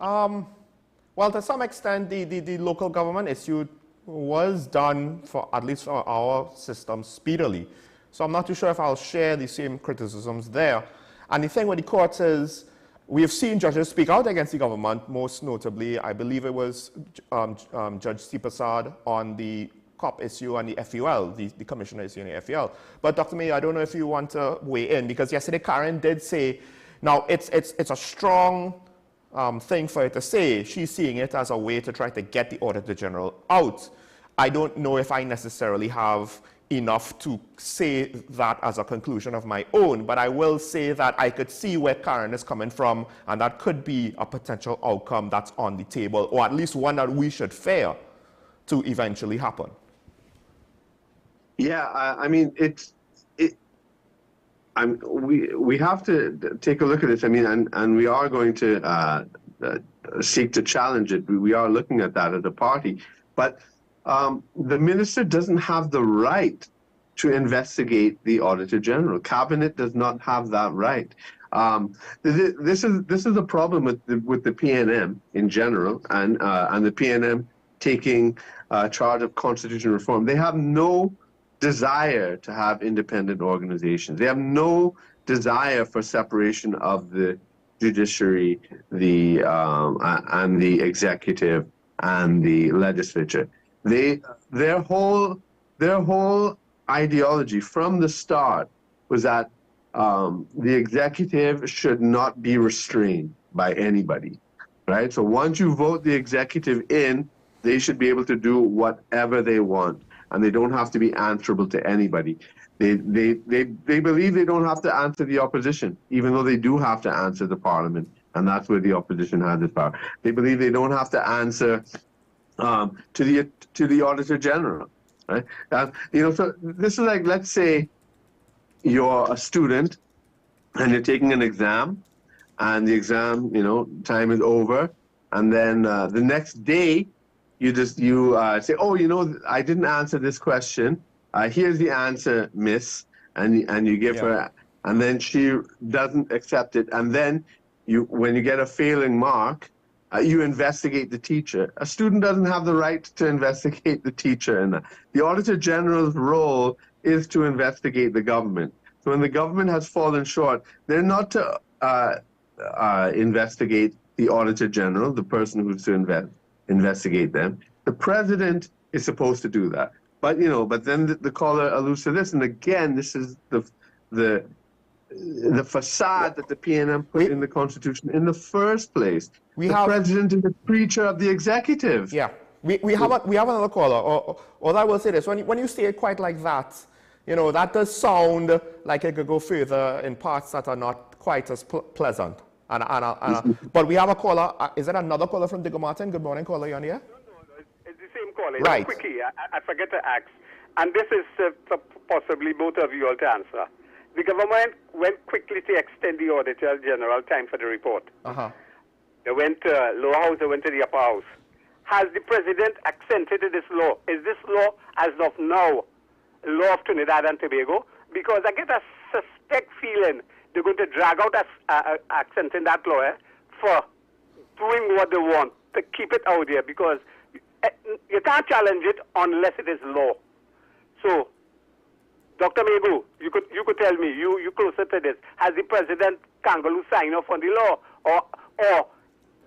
Well, to some extent, the local government issue was done, for at least for our system, speedily. So I'm not too sure if I'll share the same criticisms there. And the thing with the courts is, we have seen judges speak out against the government, most notably, I believe it was Judge C. Prasad on the COP issue and the FUL, the commissioner issue and the FUL. But Dr. May, I don't know if you want to weigh in, because yesterday Karen did say, now it's a strong thing for her to say. She's seeing it as a way to try to get the Auditor General out. I don't know if I necessarily have enough to say that as a conclusion of my own, but I will say that I could see where Karen is coming from, and that could be a potential outcome that's on the table, or at least one that we should fear to eventually happen. Yeah, I mean, we have to take a look at this. I mean, and we are going to seek to challenge it. We are looking at that as a party, but the minister doesn't have the right to investigate the Auditor General. Cabinet does not have that right. This is a problem with the PNM in general, and the PNM taking charge of constitutional reform. They have no desire to have independent organizations. They have no desire for separation of the judiciary, and the executive and the legislature. Their whole ideology from the start was that the executive should not be restrained by anybody, right? So once you vote the executive in, they should be able to do whatever they want, and they don't have to be answerable to anybody. They believe they don't have to answer the opposition, even though they do have to answer the parliament, and that's where the opposition has its power. They believe they don't have to answer to the Auditor General, right? So this is like, let's say you're a student and you're taking an exam, and the exam, time is over, and then the next day you say, oh, I didn't answer this question. Here's the answer, miss, and you give her, and then she doesn't accept it, and then when you get a failing mark, you investigate the teacher. A student doesn't have the right to investigate the teacher. And the Auditor General's role is to investigate the government. So when the government has fallen short, they're not to investigate the Auditor General, the person who's to investigate them. The president is supposed to do that. But then the caller alludes to this, and again, this is the facade that the PNM put in the Constitution in the first place. The president is the preacher of the executive. Yeah, we have another caller. Or I will say this: when you say it quite like that, that does sound like it could go further in parts that are not quite as pleasant. But we have a caller. Is it another caller from Digger Martin? Good morning, caller. You on here? No, it's the same caller. Right. Quickie, I forget to ask, and this is possibly both of you all to answer. The government went quickly to extend the Auditor General time for the report. They went to lower house, they went to the upper house. Has the president accented this law? Is this law, as of now, law of Trinidad and Tobago? Because I get a suspect feeling they're going to drag out accenting that law for doing what they want, to keep it out there, because you can't challenge it unless it is law. So, Dr. Megu, you could tell me, you closer to this. Has the President Kangaloo signed off on the law, or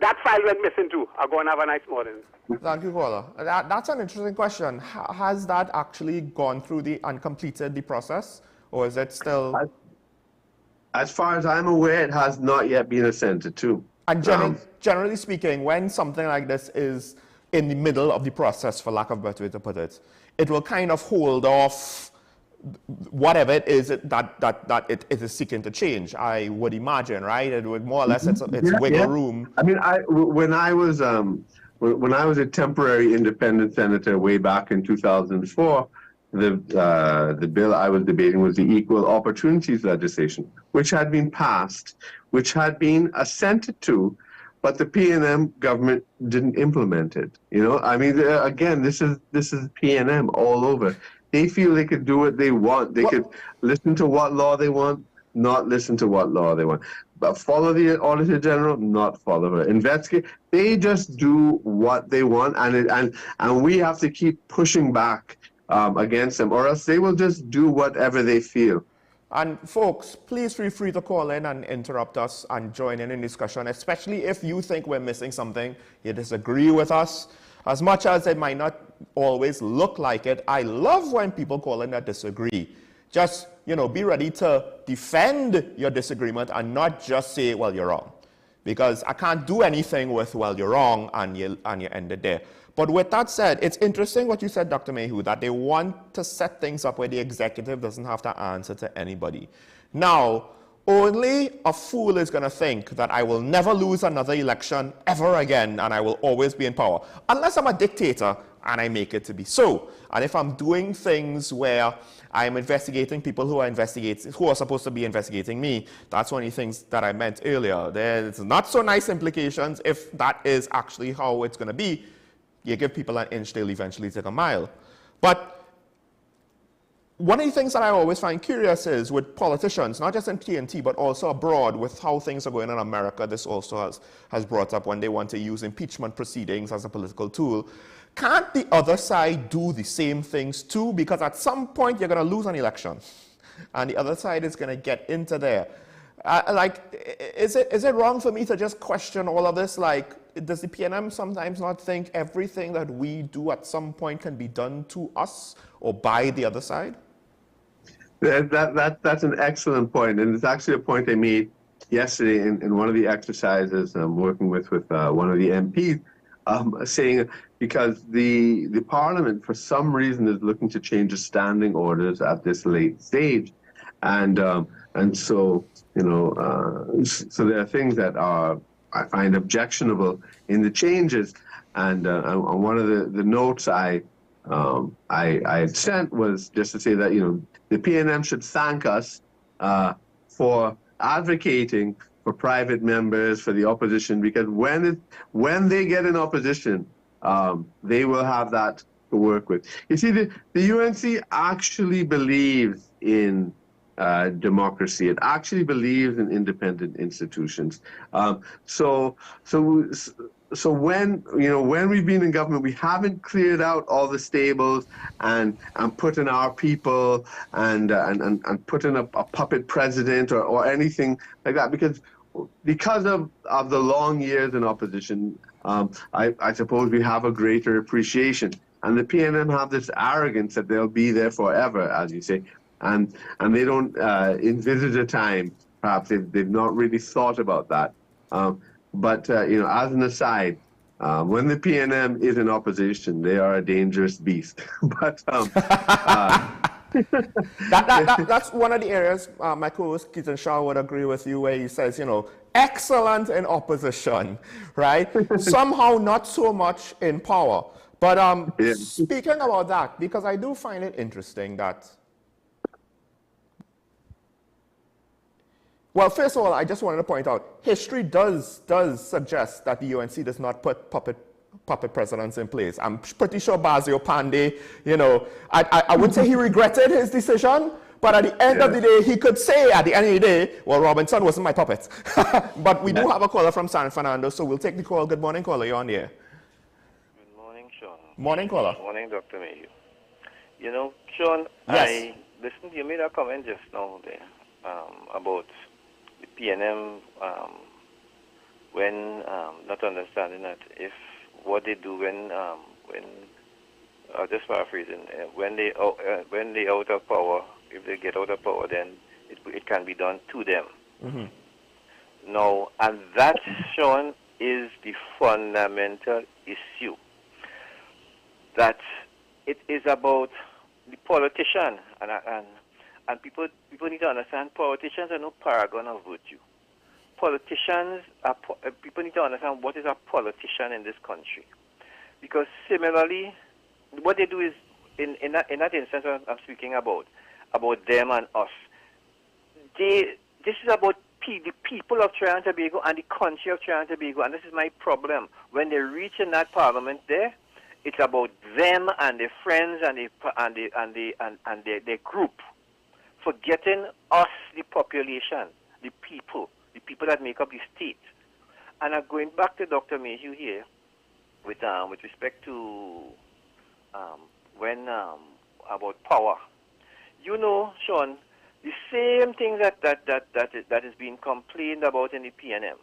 that file went missing too? I'll go and have a nice morning. Thank you, caller. That's an interesting question. Has that actually gone through and completed the process, or is it still? As far as I'm aware, it has not yet been assented to. And generally speaking, when something like this is in the middle of the process, for lack of a better way to put it. It will kind of hold off whatever it is that it is seeking to change, I would imagine, right? It would more or less, it's wiggle room. I mean, when I was a temporary independent senator way back in 2004, the bill I was debating was the equal opportunities legislation, which had been passed, which had been assented to, but the PNM government didn't implement it. You know, I mean, again, this is PNM all over. They feel they could do what they want. They could listen to what law they want, not listen to what law they want. But follow the Auditor General, not follow her. Investigate. They just do what they want, and we have to keep pushing back against them, or else they will just do whatever they feel. And folks, please feel free to call in and interrupt us and join in discussion, especially if you think we're missing something, you disagree with us. As much as it might not always look like it, I love when people call in that disagree. Just, you know, be ready to defend your disagreement and not just say, well, you're wrong. Because I can't do anything with, well, you're wrong, and you end it there. But with that said, it's interesting what you said, Dr. Mayhew, that they want to set things up where the executive doesn't have to answer to anybody. Now, only a fool is going to think that I will never lose another election ever again and I will always be in power, unless I'm a dictator and I make it to be so. And if I'm doing things where I'm investigating people who are supposed to be investigating me, that's one of the things that I meant earlier. There's not so nice implications if that is actually how it's going to be. You give people an inch, they'll eventually take a mile. But one of the things that I always find curious is with politicians, not just in TNT, but also abroad with how things are going in America, this also has brought up when they want to use impeachment proceedings as a political tool. Can't the other side do the same things too? Because at some point you're going to lose an election and the other side is going to get into there. Is it wrong for me to just question all of this? Like, does the PNM sometimes not think everything that we do at some point can be done to us or by the other side? That's an excellent point, and it's actually a point I made yesterday in one of the exercises I'm working with one of the MPs, saying because the Parliament for some reason is looking to change the standing orders at this late stage, and so you know so there are things that I find objectionable in the changes, and one of the notes I had sent was just to say that, you know, the PNM should thank us for advocating for private members, for the opposition, because when they get in opposition, they will have that to work with. You see, the UNC actually believes in democracy. It actually believes in independent institutions. So when we've been in government, we haven't cleared out all the stables and put in our people and put in a puppet president or anything like that because of the long years in opposition. I suppose we have a greater appreciation, and the PNM have this arrogance that they'll be there forever, as you say, and they don't envisage a time. Perhaps they've not really thought about that. But you know, as an aside, when the PNM is in opposition, they are a dangerous beast. But that's one of the areas my co-host Keaton Shaw would agree with you, where he says, you know, excellent in opposition, right? Somehow not so much in power. But yeah. Speaking about that, because I do find it interesting that. Well, first of all, I just wanted to point out, history does suggest that the UNC does not put puppet presidents in place. I'm pretty sure Basio Pandey, you know, I would say he regretted his decision, but at the end of the day, he could say at the end of the day, well, Robinson wasn't my puppet. But we do have a caller from San Fernando, so we'll take the call. Good morning, caller. You're on the air. Good morning, Sean. Morning, caller. Morning, Dr. Mayhew. You know, Sean, yes. I listened, you made a comment just now there about the PNM when not understanding that if what they do when just paraphrasing, when they out of power, if they get out of power, then it can be done to them. Mm-hmm. Now, and that, Sean, is the fundamental issue. that it is about the politician, and people need to understand politicians are no paragon of virtue. Politicians are people need to understand what is a politician in this country, because similarly, what they do is in that instance I'm speaking about them and us. This is about the people of Trinidad and Tobago and the country of Trinidad and Tobago, and this is my problem. When they reach in that parliament there, it's about them and their friends and their group, forgetting us, the population, the people that make up the state. And I'm going back to Dr. Mayhew here with respect to about power. You know, Sean, the same thing that is being complained about in the PNM.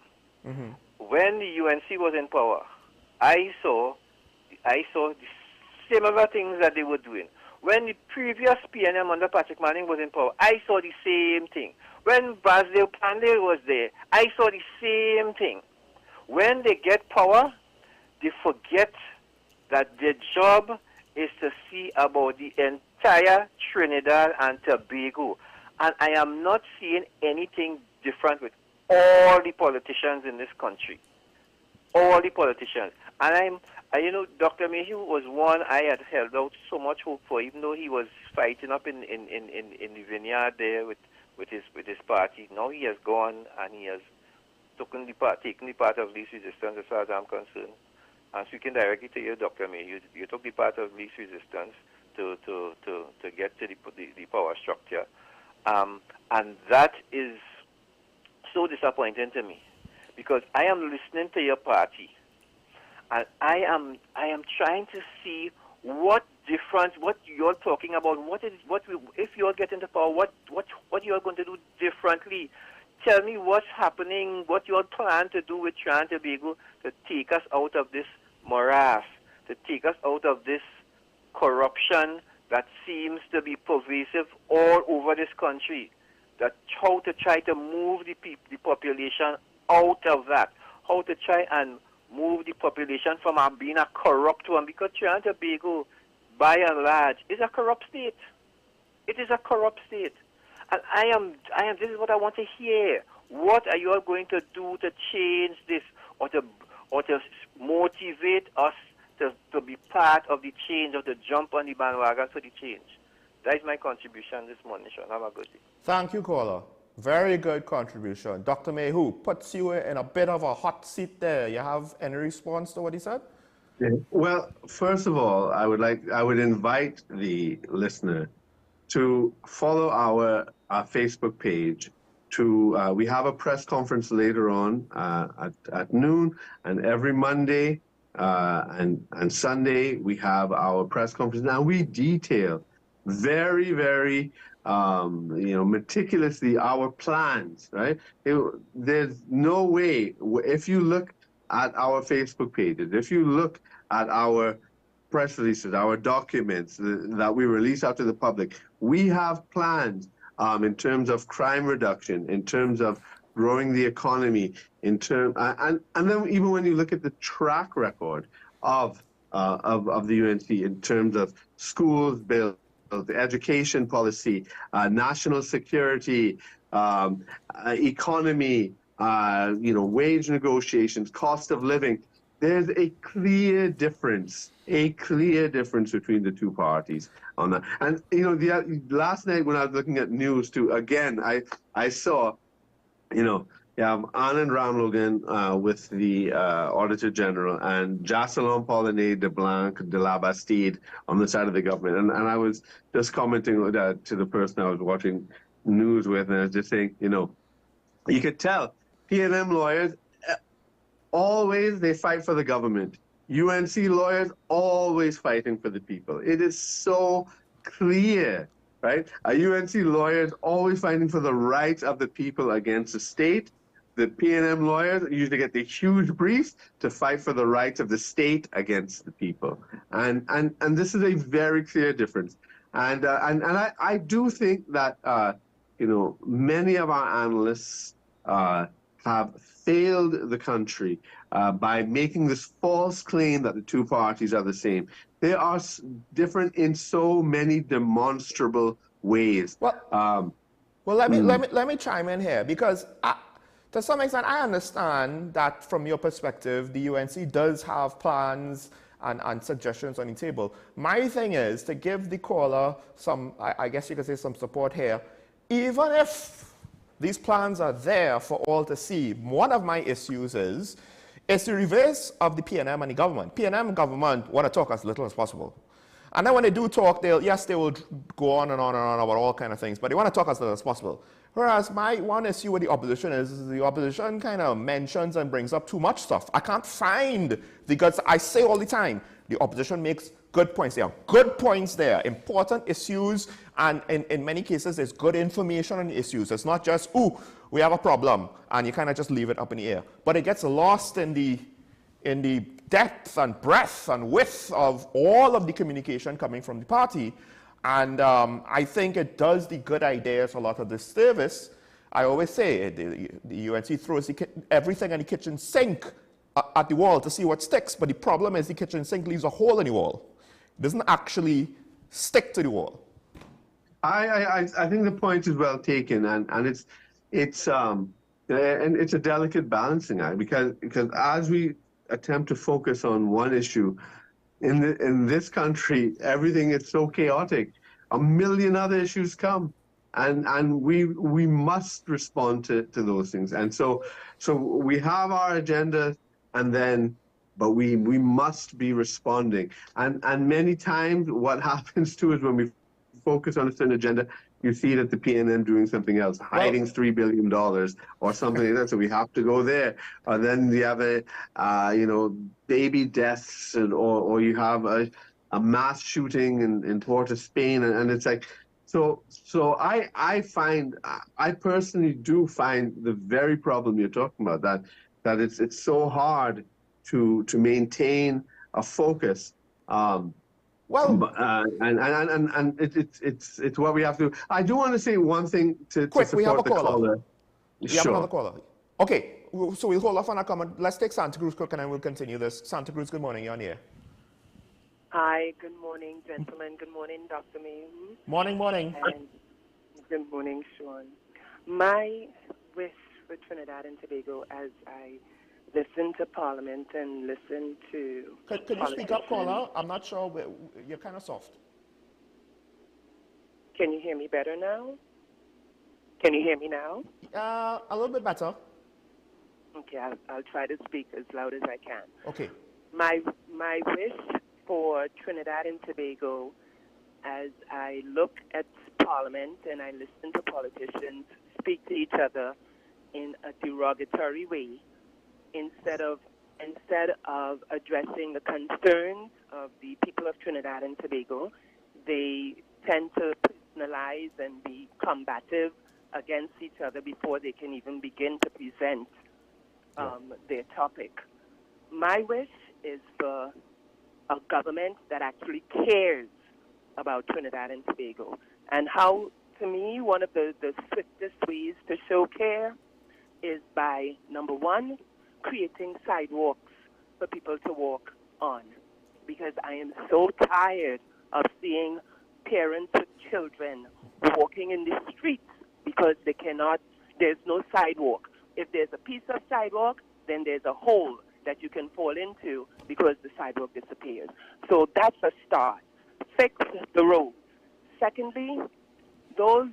Mm-hmm. When the UNC was in power, I saw the similar things that they were doing. When the previous PNM under Patrick Manning was in power, I saw the same thing. When Basdeo Pandey was there, I saw the same thing. When they get power, they forget that their job is to see about the entire Trinidad and Tobago. And I am not seeing anything different with all the politicians in this country. All the politicians. And you know, Dr. Mayhew was one I had held out so much hope for, even though he was fighting up in the vineyard there with his party. Now he has gone and he has taken the part of least resistance as far as I'm concerned. I'm speaking directly to you, Dr. Mayhew. You took the part of least resistance to get to the power structure. And that is so disappointing to me, because I am listening to your party, and I am trying to see what difference, what you're talking about, if you're getting to power, what you're going to do differently. Tell me what's happening, what you plan to do with Trinidad and Tobago to take us out of this morass, to take us out of this corruption that seems to be pervasive all over this country. That how to try to move the population out of that, how to try and move the population from being a corrupt one, because Trinidad and Tobago, by and large, is a corrupt state. It is a corrupt state. And I am, this is what I want to hear. What are you all going to do to change this, or to motivate us to be part of the change, or to jump on the bandwagon for the change? That is my contribution this morning, Sean. Have a good day. Thank you, caller. Very good contribution. Dr. Mayhew puts you in a bit of a hot seat there. You have any response to what he said? Yeah. Well, first of all, I would invite the listener to follow our Facebook page. We have a press conference later on at noon, and every Monday and Sunday we have our press conference. Now we detail very, very meticulously our plans, right? There's no way, if you look at our Facebook pages, if you look at our press releases, our documents that we release out to the public, we have plans in terms of crime reduction, in terms of growing the economy, and then even when you look at the track record of the UNC in terms of schools built, the education policy, national security, economy, wage negotiations, cost of living, there's a clear difference between the two parties on that. And last night when I was looking at news too, again, I saw, Anand Ramlogan with the Auditor General and Jocelyn Paulinet de Blanc de la Bastide on the side of the government. And I was just commenting that to the person I was watching news with, and I was just saying, you could tell PNM lawyers, always they fight for the government. UNC lawyers always fighting for the people. It is so clear, right? UNC lawyers always fighting for the rights of the people against the state. The PNM lawyers usually get the huge briefs to fight for the rights of the state against the people. And this is a very clear difference. And I do think that many of our analysts have failed the country by making this false claim that the two parties are the same. They are different in so many demonstrable ways. Well, let me chime in here because to some extent I understand that from your perspective, the UNC does have plans and suggestions on the table. My thing is to give the caller some, I guess you could say, some support here. Even if these plans are there for all to see, one of my issues is the reverse of the PNM and the government. PNM government want to talk as little as possible. And then when they do talk, they will go on and on and on about all kind of things, but they want to talk as little as possible. Whereas my one issue with the opposition is the opposition kind of mentions and brings up too much stuff. I can't find, because I say all the time, the opposition makes good points. There are good points there, important issues, and in many cases there's good information on the issues. It's not just, ooh, we have a problem, and you kind of just leave it up in the air. But it gets lost in the depth and breadth and width of all of the communication coming from the party. And I think it does the good ideas a lot of disservice. I always say the UNC throws everything in the kitchen sink at the wall to see what sticks, but the problem is the kitchen sink leaves a hole in the wall. It doesn't actually stick to the wall. I think the point is well taken, and it's a delicate balancing act because as we attempt to focus on one issue, in this country, everything is so chaotic. A million other issues come, and we must respond to those things. And so we have our agenda, but we must be responding. And many times, what happens too is when we focus on a certain agenda, you see that the PNM doing something else, hiding $3 billion or something like that. So we have to go there. Or then you have baby deaths, or you have a mass shooting in Port of Spain, and it's like, so I personally do find the very problem you're talking about, that it's so hard to maintain a focus. And it's what we have to do. I do want to say one thing to support we have a the caller. caller. We have another caller. Okay, so we'll hold off on our comment. Let's take Santa Cruz quick and then we'll continue this. Santa Cruz, good morning. You're on here. Hi, good morning, gentlemen. Good morning, Dr. May. Morning. And good morning, Sean. My wish for Trinidad and Tobago, as I listen to Parliament and listen to Could you speak up, caller? I'm not sure. You're kind of soft. Can you hear me better now? Can you hear me now? A little bit better. Okay, I'll try to speak as loud as I can. Okay. My wish for Trinidad and Tobago, as I look at Parliament and I listen to politicians speak to each other in a derogatory way, instead of addressing the concerns of the people of Trinidad and Tobago, they tend to personalize and be combative against each other before they can even begin to present their topic. My wish is for a government that actually cares about Trinidad and Tobago. And how, to me, one of the swiftest ways to show care is by, number one, creating sidewalks for people to walk on. Because I am so tired of seeing parents with children walking in the streets because there's no sidewalk. If there's a piece of sidewalk, then there's a hole that you can fall into because the sidewalk disappears. So that's a start. Fix the roads. Secondly, those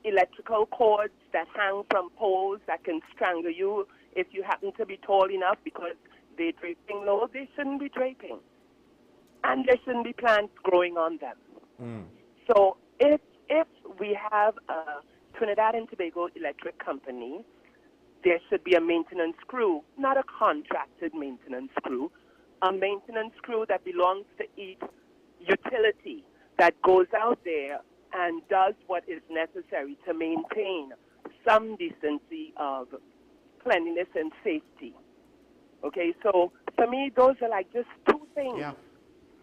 electrical cords that hang from poles that can strangle you if you happen to be tall enough because they're draping low, they shouldn't be draping. And there shouldn't be plants growing on them. So if we have a Trinidad and Tobago electric company, there should be a maintenance crew, not a contracted maintenance crew, a maintenance crew that belongs to each utility that goes out there and does what is necessary to maintain some decency of cleanliness and safety. Okay, so for me, those are like just two things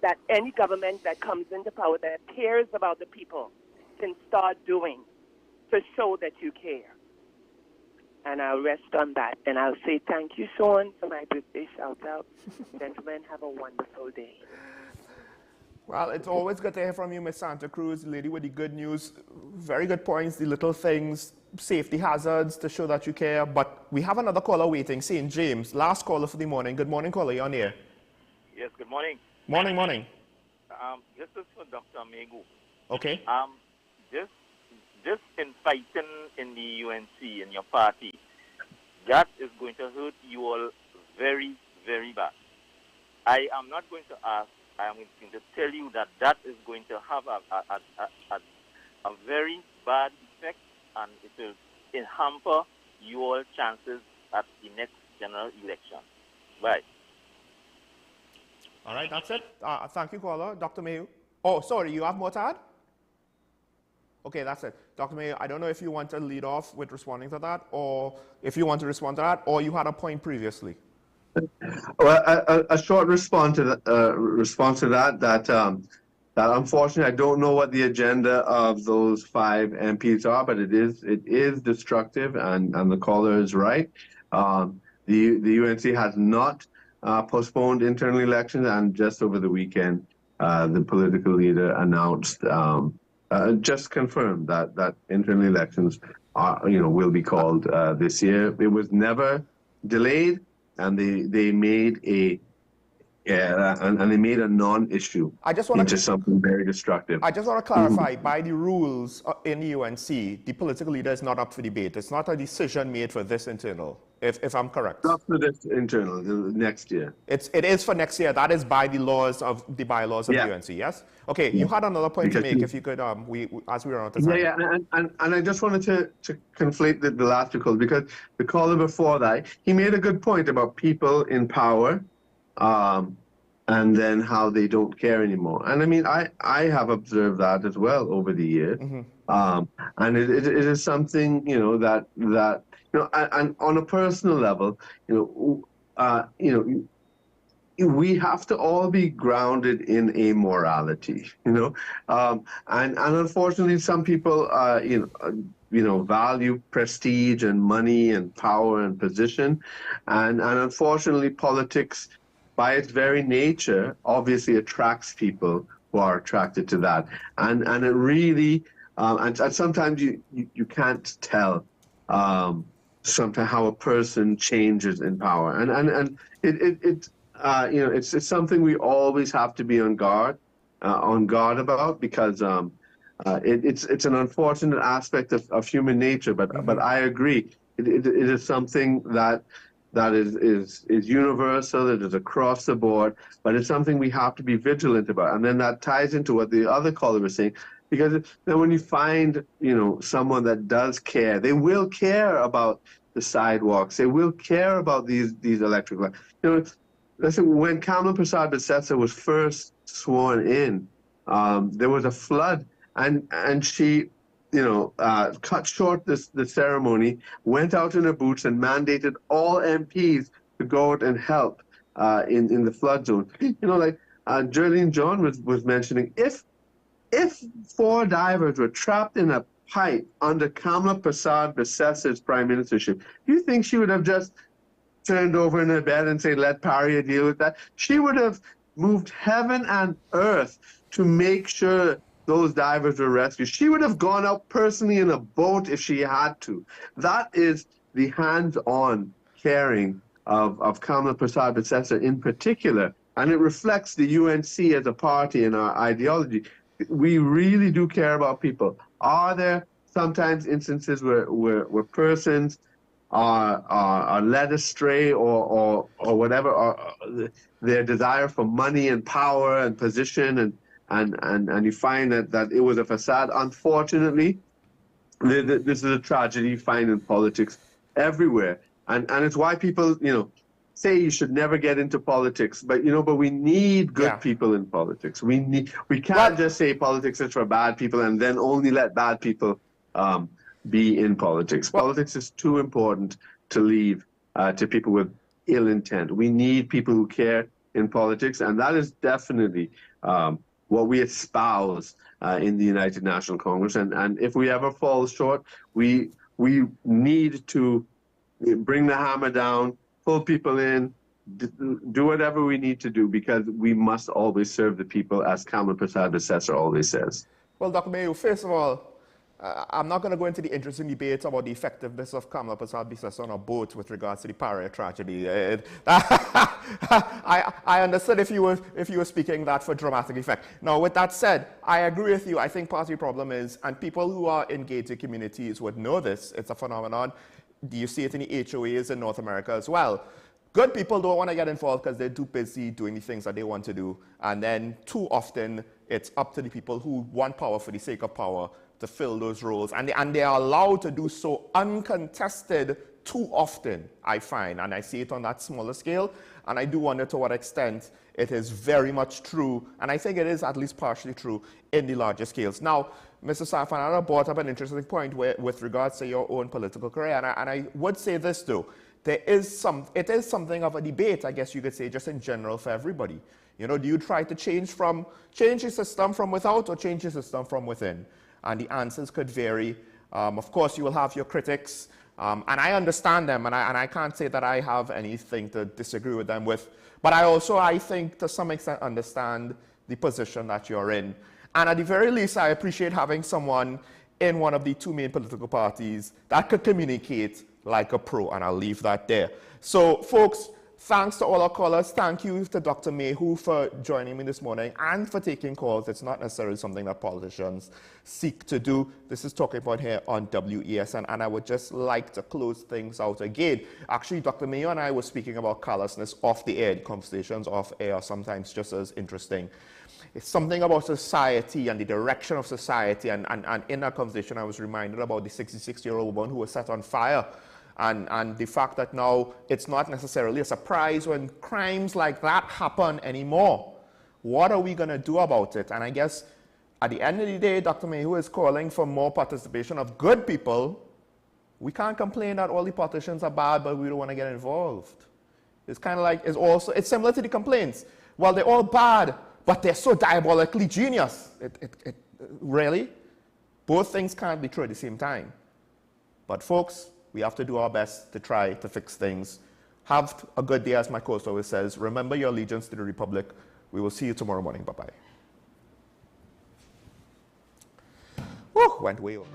that any government that comes into power that cares about the people can start doing to show that you care. And I'll rest on that. And I'll say thank you, Sean, for my birthday shout-out. Gentlemen, have a wonderful day. Well, it's always good to hear from you, Miss Santa Cruz, the lady with the good news. Very good points, the little things, safety hazards to show that you care. But we have another caller waiting, St. James. Last caller for the morning. Good morning, caller. You're on air. Yes, good morning. Morning, morning. This is for Dr. Megu. Okay. Just in fighting in the UNC, in your party, that is going to hurt you all very, very bad. I am not going to ask. I am going to tell you that that is going to have a very bad effect, and it will hamper your chances at the next general election. Bye. All right, that's it. Thank you, caller. Dr. Mayu. Oh, sorry, you have more to add? Okay, that's it. Dr. Mayu, I don't know if you want to lead off with responding to that, or if you want to respond to that, or you had a point previously. Well, a short response to that. That unfortunately, I don't know what the agenda of those 5 MPs are, but it is destructive, and the caller is right. The UNC has not postponed internal elections, and just over the weekend, the political leader announced, just confirmed that internal elections will be called this year. It was never delayed. And they made a non-issue into something very destructive. I just want to clarify, by the rules in the UNC, the political leader is not up for debate. It's not a decision made for this internal, if I'm correct. Not for this internal, next year. It is for next year. That is by the laws of the bylaws of the UNC, yes? Okay, you had another point to make, if you could, as we run out of time. Yeah, and I just wanted to conflate the last two calls, because the caller before that, he made a good point about people in power, and then how they don't care anymore. And I mean, I have observed that as well over the years. And it is something, that and on a personal level, we have to all be grounded in a morality, and unfortunately, some people, value prestige and money and power and position, and unfortunately, politics, by its very nature, obviously attracts people who are attracted to that, and it really, and sometimes you can't tell, sometimes how a person changes in power, and it's something we always have to be on guard about, because it's an unfortunate aspect of human nature. But I agree, it is something that is universal. It is across the board, but it's something we have to be vigilant about. And then that ties into what the other caller was saying, because then when you find someone that does care, they will care about the sidewalks. They will care about these electric lights. Listen, when Kamala Prasad-Bissessar was first sworn in, there was a flood, and she, cut short the ceremony, went out in her boots, and mandated all MPs to go out and help in the flood zone. Jerlene John was mentioning, if 4 divers were trapped in a pipe under Kamala Prasad-Bissessar's prime ministership, do you think she would have just turned over in her bed and say, let Paria deal with that? She would have moved heaven and earth to make sure those divers were rescued. She would have gone out personally in a boat if she had to. That is the hands-on caring of Kamala Prasad-Bissessar in particular, and it reflects the UNC as a party and our ideology. We really do care about people. Are there sometimes instances where persons are led astray or whatever, or their desire for money and power and position, and you find that it was a facade? Unfortunately, this is a tragedy you find in politics everywhere, and it's why people say you should never get into politics, but we need good people in politics. We can't just say politics is for bad people and then only let bad people be in politics. Politics is too important to leave to people with ill intent. We need people who care in politics, and that is definitely what we espouse in the United National Congress. And if we ever fall short, we need to bring the hammer down, pull people in, do whatever we need to do, because we must always serve the people, as Kamal Prasad Assessor always says. Well, Dr. Mayu, first of all, I'm not going to go into the interesting debate about the effectiveness of Kamala Prasad Bissess on a boat with regards to the Paria tragedy. I understood if you were speaking that for dramatic effect. Now, with that said, I agree with you. I think part of the problem is, and people who are engaged in communities would know this, it's a phenomenon. Do you see it in the HOAs in North America as well? Good people don't want to get involved because they're too busy doing the things that they want to do. And then too often, it's up to the people who want power for the sake of power to fill those roles. And they are allowed to do so uncontested too often, I find. And I see it on that smaller scale. And I do wonder to what extent it is very much true. And I think it is at least partially true in the larger scales. Now, Mr. Safanara brought up an interesting point with regards to your own political career. And I would say this, though. It is something of a debate, I guess you could say, just in general for everybody. You know, do you try to change the system from without or change the system from within? And the answers could vary. Of course, you will have your critics, and I understand them, and I can't say that I have anything to disagree with them with. But I think, to some extent, understand the position that you're in. And at the very least, I appreciate having someone in one of the two main political parties that could communicate like a pro, and I'll leave that there. So, folks, thanks to all our callers. Thank you to Dr. Mayhew for joining me this morning and for taking calls. It's not necessarily something that politicians seek to do. This is Talking Point here on WESN, and I would just like to close things out again. Actually, Dr. Mayhew and I were speaking about callousness off the air. The conversations off air are sometimes just as interesting. It's something about society and the direction of society, and in that conversation I was reminded about the 66-year-old woman who was set on fire. And the fact that now it's not necessarily a surprise when crimes like that happen anymore. What are we going to do about it? And I guess at the end of the day, Dr. Mayhew is calling for more participation of good people. We can't complain that all the politicians are bad, but we don't want to get involved. It's kind of like, it's similar to the complaints. Well, they're all bad, but they're so diabolically genius. Really? Both things can't be true at the same time. But folks, we have to do our best to try to fix things. Have a good day, as my co-host always says. Remember your allegiance to the Republic. We will see you tomorrow morning. Bye-bye. Whew, went way over.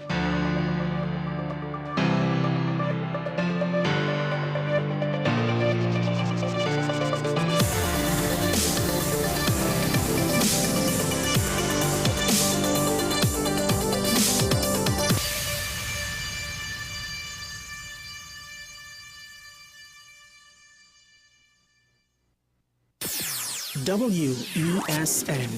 WESN